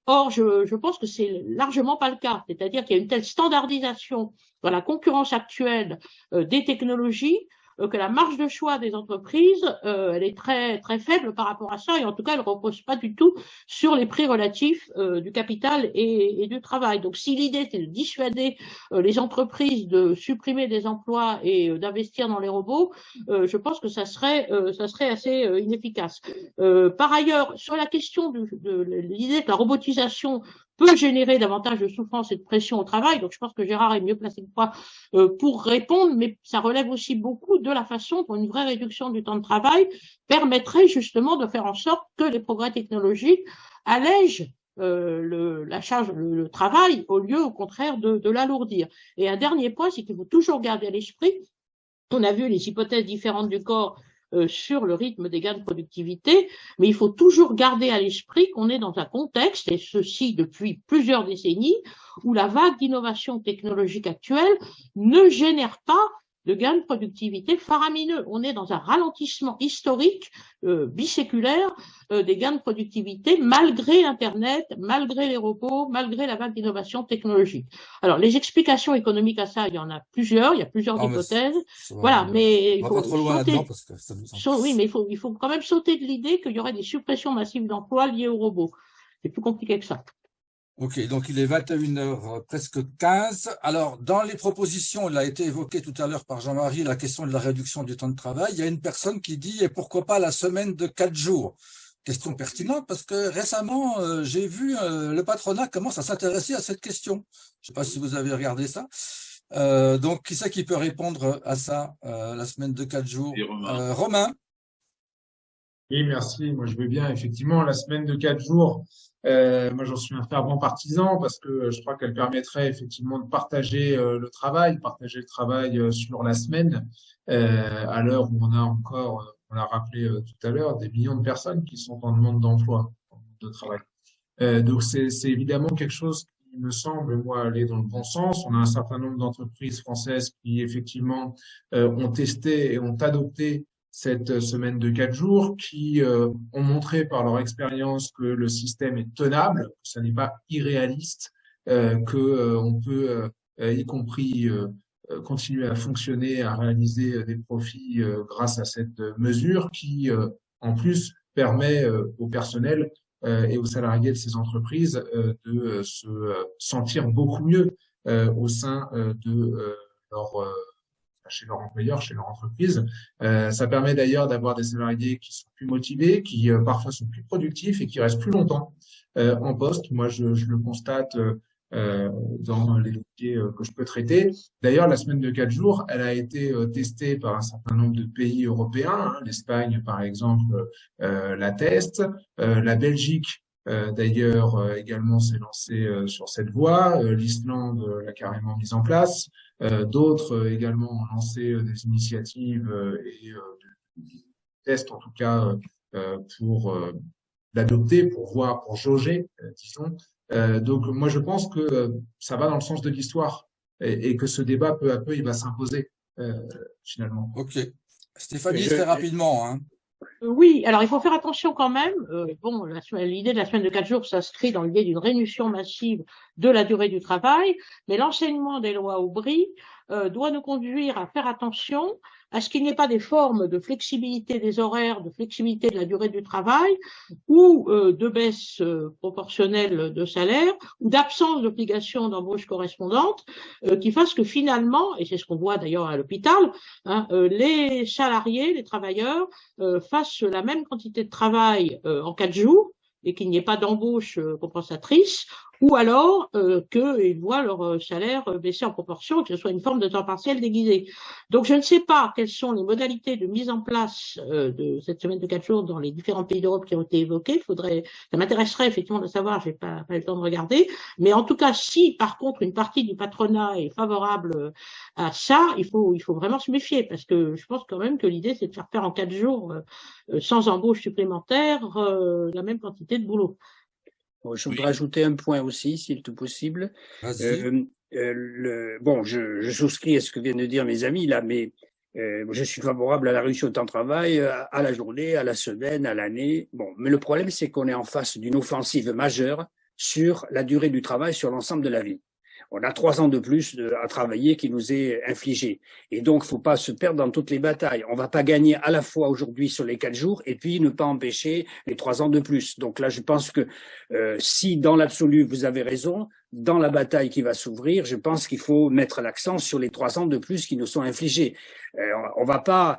Or, je pense que c'est largement pas le cas. C'est-à-dire qu'il y a une telle standardisation dans la concurrence actuelle des technologies que la marge de choix des entreprises, elle est très très faible par rapport à ça, et en tout cas, elle ne repose pas du tout sur les prix relatifs du capital et du travail. Donc, si l'idée c'est de dissuader les entreprises de supprimer des emplois et d'investir dans les robots, je pense que ça serait assez inefficace. Par ailleurs, sur la question de l'idée que la robotisation peut générer davantage de souffrance et de pression au travail. Donc, je pense que Gérard est mieux placé que moi pour répondre, mais ça relève aussi beaucoup de la façon dont une vraie réduction du temps de travail permettrait justement de faire en sorte que les progrès technologiques allègent la charge, le travail, au lieu, au contraire, de l'alourdir. Et un dernier point, c'est qu'il faut toujours garder à l'esprit, on a vu les hypothèses différentes du corps sur le rythme des gains de productivité, mais il faut toujours garder à l'esprit qu'on est dans un contexte, et ceci depuis plusieurs décennies, où la vague d'innovation technologique actuelle ne génère pas de gains de productivité faramineux. On est dans un ralentissement historique, biséculaire, des gains de productivité, malgré Internet, malgré les robots, malgré la vague d'innovation technologique. Alors, les explications économiques à ça, il y en a plusieurs, il y a plusieurs hypothèses. Voilà, mais il faut oui, mais il faut quand même sauter de l'idée qu'il y aurait des suppressions massives d'emplois liées aux robots. C'est plus compliqué que ça. Ok, donc il est 21h presque 15. Alors, dans les propositions, il a été évoqué tout à l'heure par Jean-Marie, la question de la réduction du temps de travail. Il y a une personne qui dit, et pourquoi pas la semaine de 4 jours? Question pertinente, parce que récemment, j'ai vu le patronat commence à s'intéresser à cette question. Je ne sais pas si vous avez regardé ça. Donc, qui c'est qui peut répondre à ça, la semaine de 4 jours? Romain. Oui, merci. Moi, je veux bien. Effectivement, la semaine de 4 jours, moi, j'en suis un fervent partisan parce que je crois qu'elle permettrait effectivement de partager le travail sur la semaine, à l'heure où on a encore, on l'a rappelé tout à l'heure, des millions de personnes qui sont en demande d'emploi, de travail. Donc, c'est évidemment quelque chose qui me semble, moi, aller dans le bon sens. On a un certain nombre d'entreprises françaises qui, effectivement, ont testé et ont adopté cette semaine de 4 jours, qui ont montré par leur expérience que le système est tenable, que ça n'est pas irréaliste, on peut, y compris, continuer à fonctionner, à réaliser des profits grâce à cette mesure qui, en plus, permet au personnel et aux salariés de ces entreprises de se sentir beaucoup mieux au sein de chez leur employeur, chez leur entreprise. Ça permet d'ailleurs d'avoir des salariés qui sont plus motivés, qui parfois sont plus productifs et qui restent plus longtemps en poste. Moi, je le constate dans les dossiers que je peux traiter. D'ailleurs, la semaine de 4 jours, elle a été testée par un certain nombre de pays européens. Hein. L'Espagne, par exemple, la teste. La Belgique, d'ailleurs, également s'est lancée sur cette voie. L'Islande l'a carrément mise en place. D'autres également ont lancé des initiatives et des tests, en tout cas, pour l'adopter, pour voir, pour jauger, disons. Donc moi je pense que ça va dans le sens de l'histoire et que ce débat peu à peu il va s'imposer finalement. Ok. Stéphanie, très rapidement. Hein. Oui, alors il faut faire attention quand même. Bon, l'idée de la semaine de 4 jours s'inscrit dans l'idée d'une réduction massive de la durée du travail, mais l'enseignement des lois Aubry doit nous conduire à faire attention à ce qu'il n'y ait pas des formes de flexibilité des horaires, de flexibilité de la durée du travail ou de baisse proportionnelle de salaire ou d'absence d'obligation d'embauche correspondante qui fassent que finalement, et c'est ce qu'on voit d'ailleurs à l'hôpital, hein, les salariés, les travailleurs fassent la même quantité de travail en 4 jours et qu'il n'y ait pas d'embauche compensatrice, ou alors qu'ils voient leur salaire baisser en proportion, que ce soit une forme de temps partiel déguisé. Donc je ne sais pas quelles sont les modalités de mise en place de cette semaine de 4 jours dans les différents pays d'Europe qui ont été évoqués. Ça m'intéresserait effectivement de savoir, j'ai pas eu le temps de regarder, mais en tout cas, si par contre une partie du patronat est favorable à ça, il faut vraiment se méfier, parce que je pense quand même que l'idée c'est de faire en 4 jours sans embauche supplémentaire la même quantité de boulot. Je voudrais ajouter un point aussi, s'il est possible. Bon, je souscris à ce que viennent de dire mes amis là, mais je suis favorable à la réduction du temps de travail, à la journée, à la semaine, à l'année. Bon, mais le problème, c'est qu'on est en face d'une offensive majeure sur la durée du travail sur l'ensemble de la vie. On a 3 ans de plus à travailler qui nous est infligé. Et donc, faut pas se perdre dans toutes les batailles. On va pas gagner à la fois aujourd'hui sur les 4 jours et puis ne pas empêcher les 3 ans de plus. Donc là, je pense que si dans l'absolu, vous avez raison, dans la bataille qui va s'ouvrir, je pense qu'il faut mettre l'accent sur les 3 ans de plus qui nous sont infligés. On va pas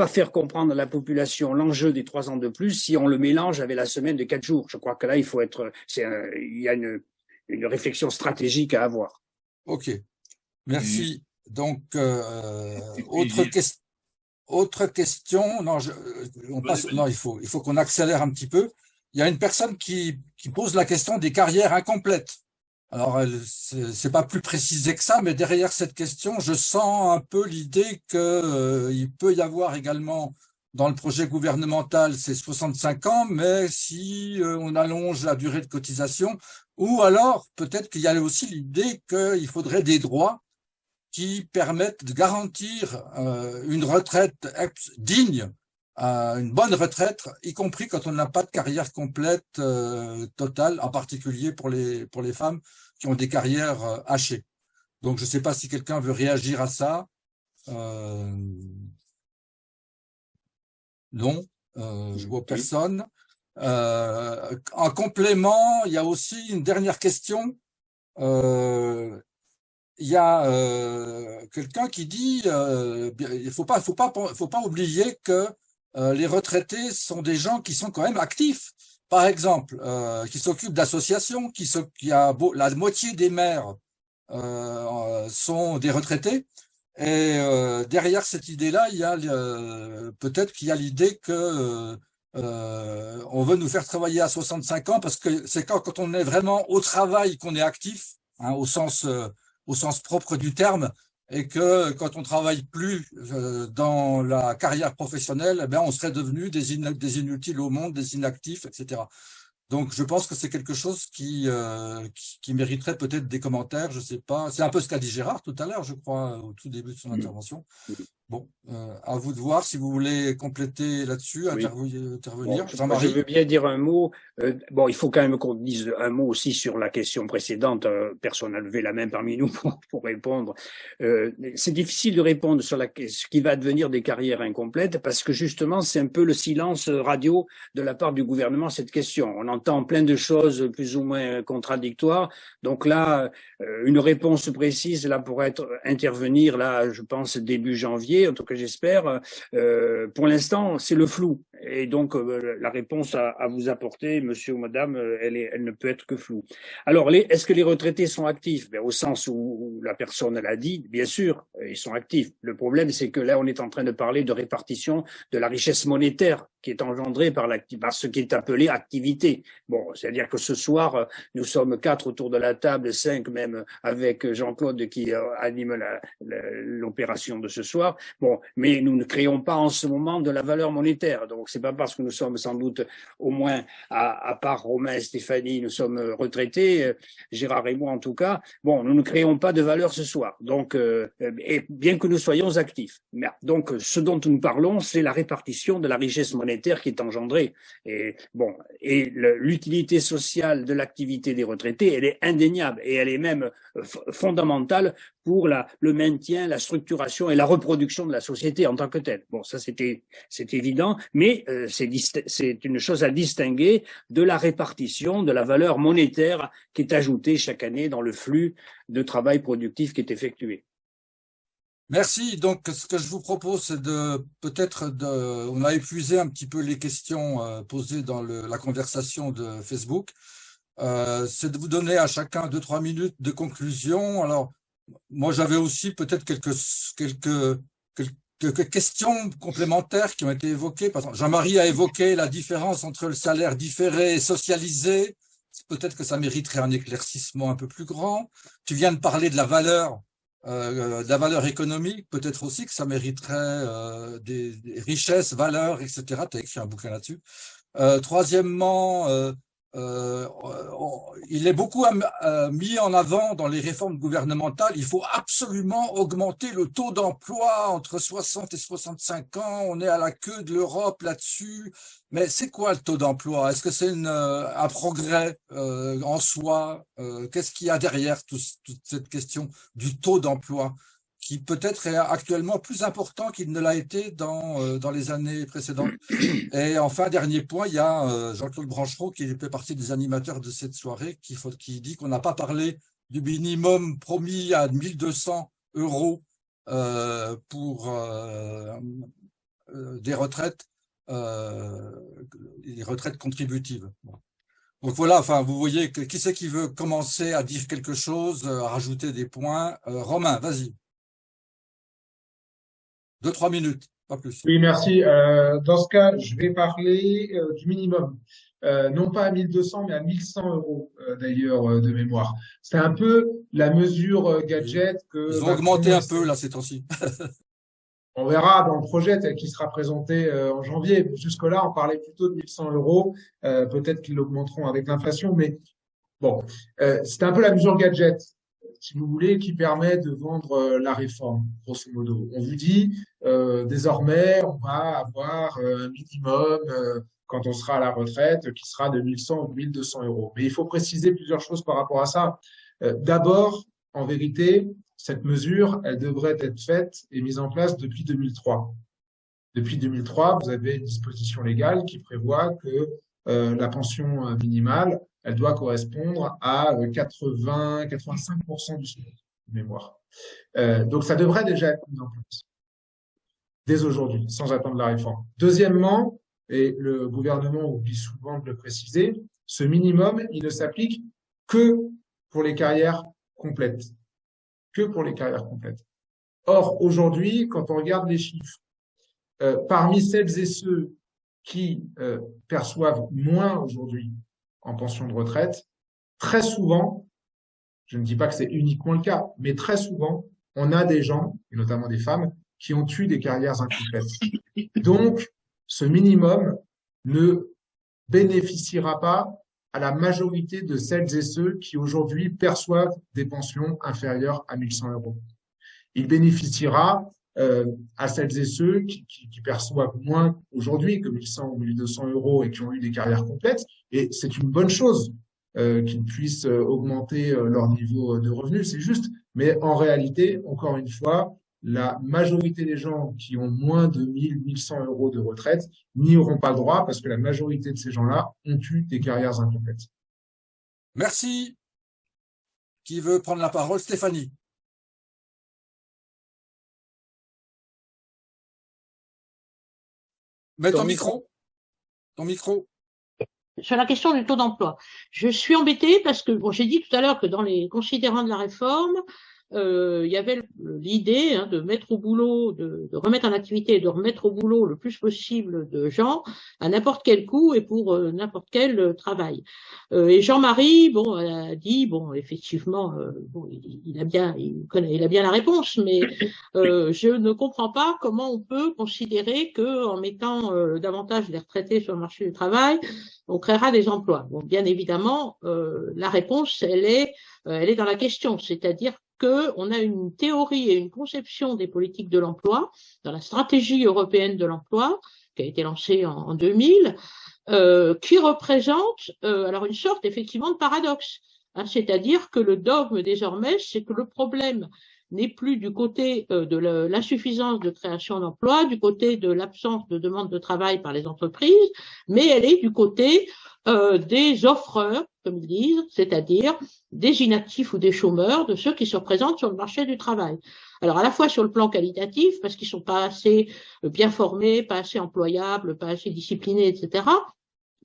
faire comprendre à la population l'enjeu des 3 ans de plus si on le mélange avec la semaine de 4 jours. Je crois que là, il faut être, il y a une réflexion stratégique à avoir. Ok, merci. Donc, autre question. Non, on passe. Non, il faut qu'on accélère un petit peu. Il y a une personne qui pose la question des carrières incomplètes. Alors, c'est pas plus précisé que ça, mais derrière cette question, je sens un peu l'idée que il peut y avoir également dans le projet gouvernemental, c'est 65 ans, mais si on allonge la durée de cotisation, ou alors peut-être qu'il y a aussi l'idée qu'il faudrait des droits qui permettent de garantir une retraite digne, une bonne retraite, y compris quand on n'a pas de carrière complète totale, en particulier pour les femmes qui ont des carrières hachées. Donc je ne sais pas si quelqu'un veut réagir à ça. Non, je vois personne. En complément, il y a aussi une dernière question. Il y a quelqu'un qui dit il faut pas oublier que les retraités sont des gens qui sont quand même actifs. Par exemple, qui s'occupent d'associations, la moitié des maires sont des retraités. Et derrière cette idée-là, il y a peut-être qu'il y a l'idée que on veut nous faire travailler à 65 ans parce que c'est quand on est vraiment au travail qu'on est actif, hein, au sens propre du terme, et que quand on travaille plus dans la carrière professionnelle, eh bien, on serait devenu des inutiles au monde, des inactifs, etc. Donc, je pense que c'est quelque chose qui mériterait peut-être des commentaires, je sais pas. C'est un peu ce qu'a dit Gérard tout à l'heure, je crois, au tout début de son intervention. Bon, à vous de voir si vous voulez compléter là-dessus, intervenir. Bon, je veux bien dire un mot. Bon, il faut quand même qu'on dise un mot aussi sur la question précédente. Personne n'a levé la main parmi nous pour répondre. C'est difficile de répondre sur ce qui va devenir des carrières incomplètes parce que justement, c'est un peu le silence radio de la part du gouvernement cette question. On entend plein de choses plus ou moins contradictoires. Donc là, une réponse précise là pourrait intervenir là, je pense début janvier, en tout cas j'espère. Pour l'instant, c'est le flou. Et donc la réponse à vous apporter, monsieur ou madame, elle ne peut être que floue. Alors, est-ce que les retraités sont actifs? Au sens où la personne l'a dit, bien sûr, ils sont actifs. Le problème, c'est que là, on est en train de parler de répartition de la richesse monétaire qui est engendrée par ce qui est appelé activité. Bon, c'est-à-dire que ce soir, nous sommes 4 autour de la table, 5 même, avec Jean-Claude qui anime l'opération de ce soir. Bon, mais nous ne créons pas en ce moment de la valeur monétaire. Donc, c'est pas parce que nous sommes sans doute, au moins, à part Romain et Stéphanie, nous sommes retraités, Gérard et moi en tout cas. Bon, nous ne créons pas de valeur ce soir. Donc, et bien que nous soyons actifs. Donc, ce dont nous parlons, c'est la répartition de la richesse monétaire qui est engendrée. Et bon, et l'utilité sociale de l'activité des retraités, elle est indéniable et elle est même fondamentale pour le maintien, la structuration et la reproduction de la société en tant que telle. Bon, ça c'est évident, mais c'est une chose à distinguer de la répartition de la valeur monétaire qui est ajoutée chaque année dans le flux de travail productif qui est effectué. Merci. Donc, ce que je vous propose, c'est on a épuisé un petit peu les questions posées dans la conversation de Facebook. C'est de vous donner à chacun 2-3 minutes de conclusion. Alors, moi, j'avais aussi peut-être quelques questions complémentaires qui ont été évoquées. Par exemple, Jean-Marie a évoqué la différence entre le salaire différé et socialisé. Peut-être que ça mériterait un éclaircissement un peu plus grand. Tu viens de parler de la valeur économique, peut-être aussi que ça mériterait des richesses, valeurs, etc. Tu as écrit un bouquin là-dessus. Troisièmement, il est beaucoup mis en avant dans les réformes gouvernementales. Il faut absolument augmenter le taux d'emploi entre 60 et 65 ans. On est à la queue de l'Europe là-dessus. Mais c'est quoi le taux d'emploi? Est-ce que c'est un progrès en soi? Qu'est-ce qu'il y a derrière toute cette question du taux d'emploi, qui peut-être est actuellement plus important qu'il ne l'a été dans les années précédentes? Et enfin, dernier point, il y a Jean-Claude Branchereau, qui fait partie des animateurs de cette soirée, qui dit qu'on n'a pas parlé du minimum promis à 1 200 € pour des retraites, les retraites contributives. Bon. Donc voilà, enfin, vous voyez qui c'est qui veut commencer à dire quelque chose, à rajouter des points? Romain, vas-y. 2-3 minutes, pas plus. Oui, merci. Dans ce cas, je vais parler du minimum. Non pas à 1 200, mais à 1 100 € d'ailleurs de mémoire. C'est un peu la mesure gadget que ils ont augmenté un peu là ces temps-ci. On verra dans le projet tel qu'il sera présenté en janvier. Jusque-là, on parlait plutôt de 1 100 €. Peut-être qu'ils l'augmenteront avec l'inflation, mais bon, c'est un peu la mesure gadget, si vous voulez, qui permet de vendre la réforme, grosso modo. On vous dit, désormais, on va avoir un minimum quand on sera à la retraite qui sera de 1 100 ou 1 200 €. Mais il faut préciser plusieurs choses par rapport à ça. D'abord, en vérité, cette mesure, elle devrait être faite et mise en place depuis 2003. Depuis 2003, vous avez une disposition légale qui prévoit que la pension minimale, elle doit correspondre à 80-85% du SMIC de mémoire. Donc, ça devrait déjà être mis en place dès aujourd'hui, sans attendre la réforme. Deuxièmement, et le gouvernement oublie souvent de le préciser, ce minimum, il ne s'applique que pour les carrières complètes. Que pour les carrières complètes. Or, aujourd'hui, quand on regarde les chiffres, parmi celles et ceux qui perçoivent moins aujourd'hui en pension de retraite, très souvent, je ne dis pas que c'est uniquement le cas, mais très souvent, on a des gens, et notamment des femmes, qui ont eu des carrières incomplètes. Donc, ce minimum ne bénéficiera pas à la majorité de celles et ceux qui aujourd'hui perçoivent des pensions inférieures à 1 100 €. Il bénéficiera à celles et ceux qui perçoivent moins aujourd'hui que 1 100 ou 1 200 € et qui ont eu des carrières complètes. Et c'est une bonne chose qu'ils puissent augmenter leur niveau de revenus, c'est juste. Mais en réalité, encore une fois, la majorité des gens qui ont moins de 1 100 euros de retraite n'y auront pas droit parce que la majorité de ces gens-là ont eu des carrières incomplètes. Merci. Qui veut prendre la parole? Stéphanie. Mets ton micro. Ton micro. Sur la question du taux d'emploi, je suis embêtée parce que bon, j'ai dit tout à l'heure que dans les considérants de la réforme, il y avait l'idée de mettre au boulot, de remettre en activité et de remettre au boulot le plus possible de gens à n'importe quel coût et pour n'importe quel travail. Et Jean-Marie, bon, a dit, bon, effectivement, bon, il a bien la réponse, mais je ne comprends pas comment on peut considérer que en mettant davantage les retraités sur le marché du travail, on créera des emplois. Bon, bien évidemment, la réponse, elle est dans la question, c'est-à-dire qu'on a une théorie et une conception des politiques de l'emploi dans la stratégie européenne de l'emploi qui a été lancée en 2000, qui représente alors une sorte effectivement de paradoxe, c'est-à-dire que le dogme désormais, c'est que le problème n'est plus du côté de l'insuffisance de création d'emplois, du côté de l'absence de demande de travail par les entreprises, mais elle est du côté des offreurs, comme ils disent, c'est-à-dire des inactifs ou des chômeurs, de ceux qui se représentent sur le marché du travail. Alors à la fois sur le plan qualitatif, parce qu'ils sont pas assez bien formés, pas assez employables, pas assez disciplinés, etc.,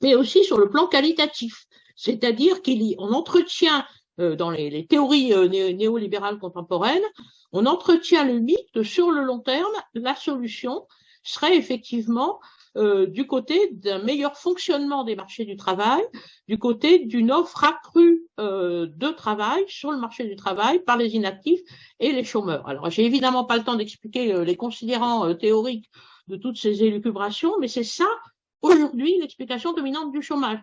mais aussi sur le plan qualitatif, c'est-à-dire qu'on entretient dans les théories néolibérales contemporaines, on entretient le mythe que sur le long terme, la solution serait effectivement du côté d'un meilleur fonctionnement des marchés du travail, du côté d'une offre accrue de travail sur le marché du travail par les inactifs et les chômeurs. Alors, j'ai évidemment pas le temps d'expliquer les considérants théoriques de toutes ces élucubrations, mais c'est ça, aujourd'hui, l'explication dominante du chômage.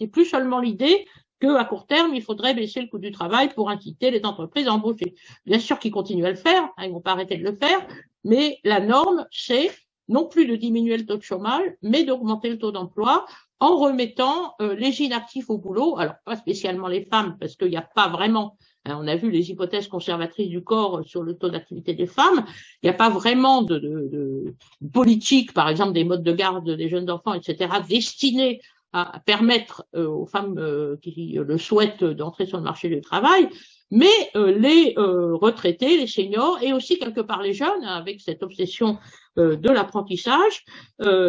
C'est plus seulement l'idée qu'à court terme, il faudrait baisser le coût du travail pour inciter les entreprises à embaucher. Bien sûr qu'ils continuent à le faire, ils ne vont pas arrêter de le faire, mais la norme, c'est non plus de diminuer le taux de chômage, mais d'augmenter le taux d'emploi en remettant les inactifs au boulot. Alors, pas spécialement les femmes, parce qu'il n'y a pas vraiment, on a vu les hypothèses conservatrices du corps sur le taux d'activité des femmes, il n'y a pas vraiment de politique, par exemple des modes de garde des jeunes enfants, etc., destinés à permettre aux femmes qui le souhaitent d'entrer sur le marché du travail, mais les retraités, les seniors, et aussi quelque part les jeunes, avec cette obsession de l'apprentissage,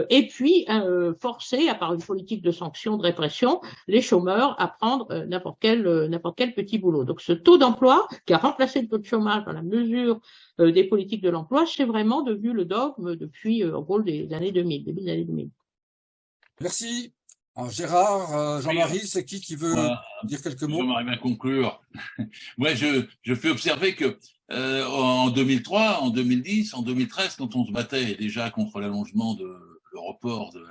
et puis forcer, à part une politique de sanctions, de répression, les chômeurs à prendre n'importe quel petit boulot. Donc ce taux d'emploi, qui a remplacé le taux de chômage dans la mesure des politiques de l'emploi, c'est vraiment devenu le dogme depuis en gros des années 2000, début des années 2000. Merci. Alors, Gérard, Jean-Marie, c'est qui veut dire quelques mots? Jean-Marie va conclure. Moi, je fais observer que en 2003, en 2010, en 2013, quand on se battait déjà contre l'allongement de le report de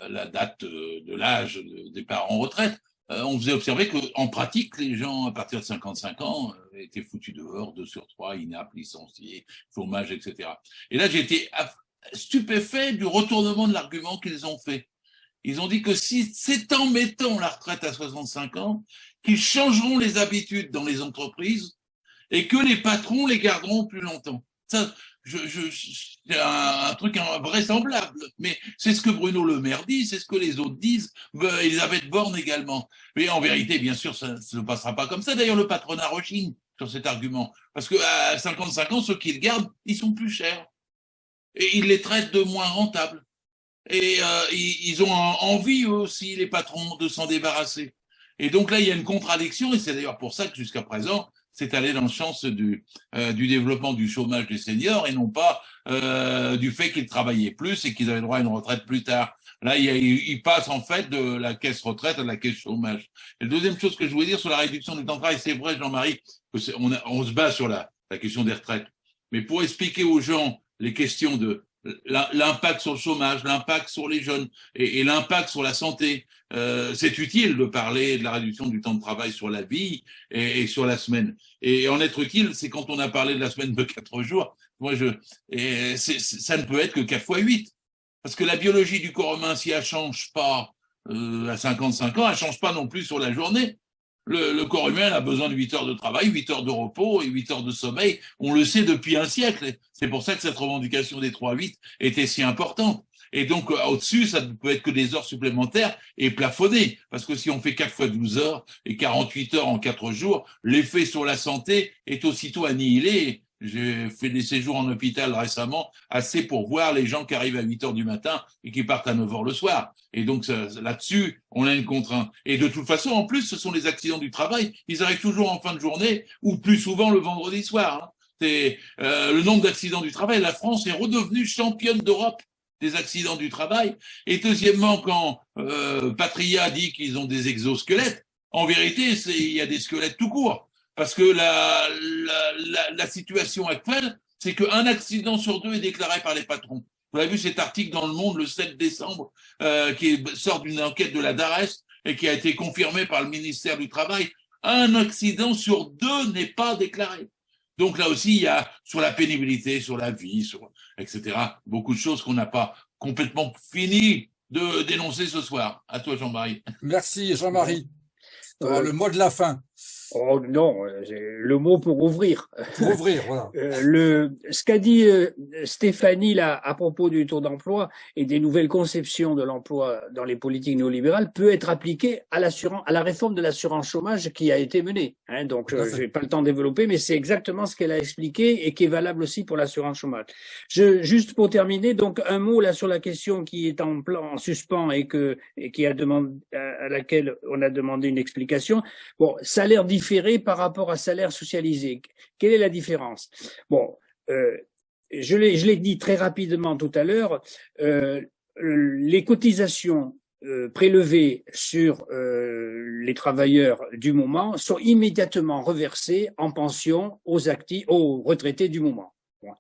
la date de l'âge de départ en retraite, on faisait observer qu'en pratique, les gens à partir de 55 ans étaient foutus dehors, 2 sur 3, inaptes, licenciés, chômage, etc. Et là, j'ai été stupéfait du retournement de l'argument qu'ils ont fait. Ils ont dit que si c'est en mettant la retraite à 65 ans qu'ils changeront les habitudes dans les entreprises et que les patrons les garderont plus longtemps. Ça, c'est un truc invraisemblable, mais c'est ce que Bruno Le Maire dit, c'est ce que les autres disent, Elisabeth Borne également. Mais en vérité, bien sûr, ça ne se passera pas comme ça. D'ailleurs, le patronat rechigne sur cet argument, parce qu'à 55 ans, ceux qui le gardent, ils sont plus chers. Et ils les traitent de moins rentables. Et ils ont envie, eux aussi, les patrons, de s'en débarrasser. Et donc là, il y a une contradiction, et c'est d'ailleurs pour ça que jusqu'à présent, c'est allé dans le sens du développement du chômage des seniors, et non pas du fait qu'ils travaillaient plus et qu'ils avaient droit à une retraite plus tard. Là, ils passent en fait de la caisse retraite à la caisse chômage. Et la deuxième chose que je voulais dire sur la réduction du temps de travail, c'est vrai, Jean-Marie, on se base sur la question des retraites. Mais pour expliquer aux gens les questions de l'impact sur le chômage, l'impact sur les jeunes et l'impact sur la santé. C'est utile de parler de la réduction du temps de travail sur la vie et sur la semaine. Et en être utile, c'est quand on a parlé de la semaine de 4 jours. Moi, ça ne peut être que 4 fois 8. Parce que la biologie du corps humain, si elle change pas à 55 ans, elle change pas non plus sur la journée. Le corps humain a besoin de 8 heures de travail, 8 heures de repos et 8 heures de sommeil. On le sait depuis un siècle. C'est pour ça que cette revendication des 3-8 était si importante. Et donc, au-dessus, ça ne peut être que des heures supplémentaires et plafonnées. Parce que si on fait 4 fois 12 heures et 48 heures en 4 jours, l'effet sur la santé est aussitôt annihilé. J'ai fait des séjours en hôpital récemment, assez pour voir les gens qui arrivent à 8 heures du matin et qui partent à 9 heures le soir. Et donc, là-dessus, on a une contrainte. Et de toute façon, en plus, ce sont les accidents du travail. Ils arrivent toujours en fin de journée ou plus souvent le vendredi soir. Hein. C'est le nombre d'accidents du travail. La France est redevenue championne d'Europe des accidents du travail. Et deuxièmement, quand Patria dit qu'ils ont des exosquelettes, en vérité, il y a des squelettes tout court. Parce que la situation actuelle, c'est qu'un accident sur 2 est déclaré par les patrons. Vous avez vu cet article dans Le Monde le 7 décembre qui sort d'une enquête de la DARES et qui a été confirmée par le ministère du Travail. Un accident sur 2 n'est pas déclaré. Donc là aussi, il y a sur la pénibilité, sur la vie, etc., beaucoup de choses qu'on n'a pas complètement fini de dénoncer ce soir. À toi, Jean-Marie. Merci, Jean-Marie. Le mot de la fin. Oh non, le mot pour ouvrir. Pour ouvrir, voilà. Ce qu'a dit Stéphanie là à propos du taux d'emploi et des nouvelles conceptions de l'emploi dans les politiques néolibérales peut être appliqué à la réforme de l'assurance chômage qui a été menée. Hein, donc, je n'ai pas le temps de développer, mais c'est exactement ce qu'elle a expliqué et qui est valable aussi pour l'assurance chômage. Juste pour terminer, donc un mot là sur la question qui est en suspens et qui a demandé à laquelle on a demandé une explication. Bon, salaire différé par rapport à salaire socialisé. Quelle est la différence? Bon, je l'ai dit très rapidement tout à l'heure, les cotisations prélevées sur les travailleurs du moment sont immédiatement reversées en pension aux retraités du moment.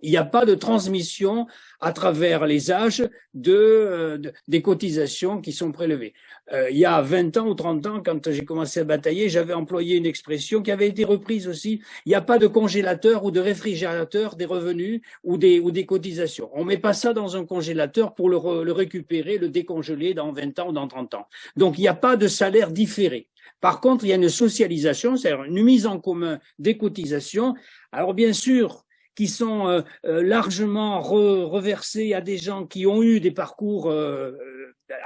Il n'y a pas de transmission à travers les âges des cotisations qui sont prélevées. Il y a 20 ans ou 30 ans, quand j'ai commencé à batailler, j'avais employé une expression qui avait été reprise aussi. Il n'y a pas de congélateur ou de réfrigérateur des revenus ou des cotisations. On met pas ça dans un congélateur pour le récupérer, le décongeler dans 20 ans ou dans 30 ans. Donc, il n'y a pas de salaire différé. Par contre, il y a une socialisation, c'est-à-dire une mise en commun des cotisations. Alors, bien sûr, qui sont largement reversés à des gens qui ont eu des parcours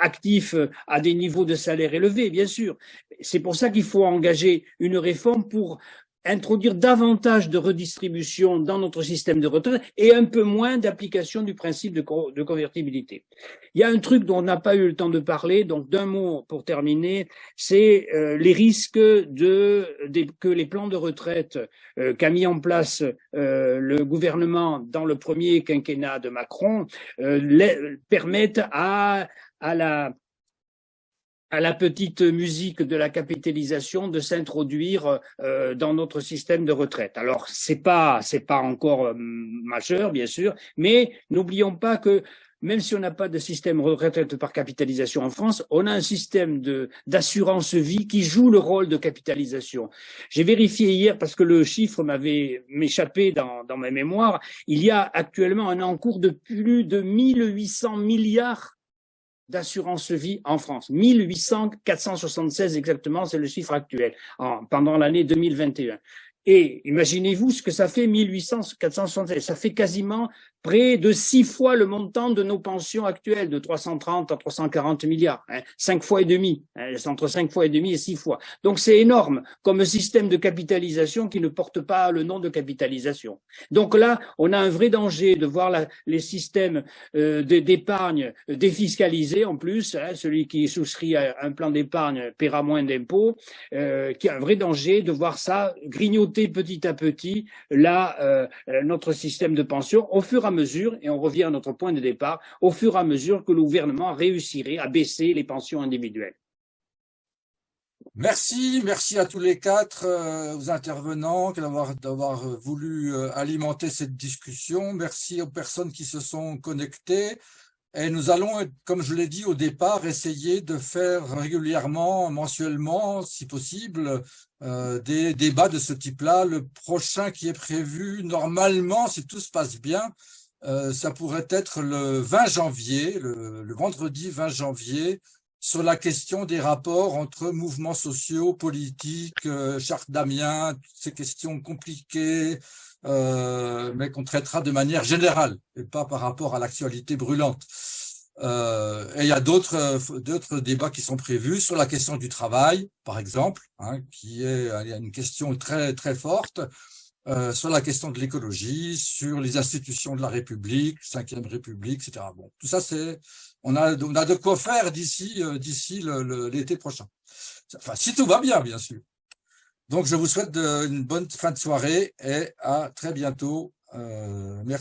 actifs à des niveaux de salaire élevés, bien sûr. C'est pour ça qu'il faut engager une réforme pour introduire davantage de redistribution dans notre système de retraite et un peu moins d'application du principe de convertibilité. Il y a un truc dont on n'a pas eu le temps de parler, donc d'un mot pour terminer, c'est les risques que les plans de retraite qu'a mis en place le gouvernement dans le premier quinquennat de Macron permettent à la petite musique de la capitalisation de s'introduire dans notre système de retraite. Alors, c'est pas encore majeur, bien sûr, mais n'oublions pas que même si on n'a pas de système de retraite par capitalisation en France, on a un système d'assurance vie qui joue le rôle de capitalisation. J'ai vérifié hier parce que le chiffre m'avait échappé dans ma mémoire. Il y a actuellement un encours de plus de 1800 milliards d'assurance vie en France. 476 exactement, c'est le chiffre actuel, pendant l'année 2021. Et imaginez-vous ce que ça fait, 476. Ça fait quasiment près de 6 fois le montant de nos pensions actuelles, de 330 à 340 milliards. 5 fois et demi. C'est entre 5 fois et demi et 6 fois. Donc c'est énorme comme système de capitalisation qui ne porte pas le nom de capitalisation. Donc là, on a un vrai danger de voir les systèmes d'épargne défiscalisés en plus. Celui qui souscrit à un plan d'épargne paiera moins d'impôts. Qui a un vrai danger de voir ça grignoter petit à petit notre système de pension au fur et à mesure, et on revient à notre point de départ, au fur et à mesure que le gouvernement réussirait à baisser les pensions individuelles. Merci à tous les quatre aux intervenants d'avoir voulu alimenter cette discussion. Merci aux personnes qui se sont connectées. Et nous allons, comme je l'ai dit au départ, essayer de faire régulièrement, mensuellement, si possible, des débats de ce type-là. Le prochain qui est prévu, normalement, si tout se passe bien, ça pourrait être le 20 janvier, le vendredi 20 janvier, sur la question des rapports entre mouvements sociaux, politiques, charte d'Amiens, toutes ces questions compliquées, mais qu'on traitera de manière générale et pas par rapport à l'actualité brûlante. Et il y a d'autres débats qui sont prévus sur la question du travail, par exemple, hein, qui est une question très très forte, sur la question de l'écologie, sur les institutions de la République, 5e République, etc. Bon, tout ça, on a de quoi faire d'ici l'été prochain. Enfin, si tout va bien, bien sûr. Donc, je vous souhaite une bonne fin de soirée et à très bientôt. Merci.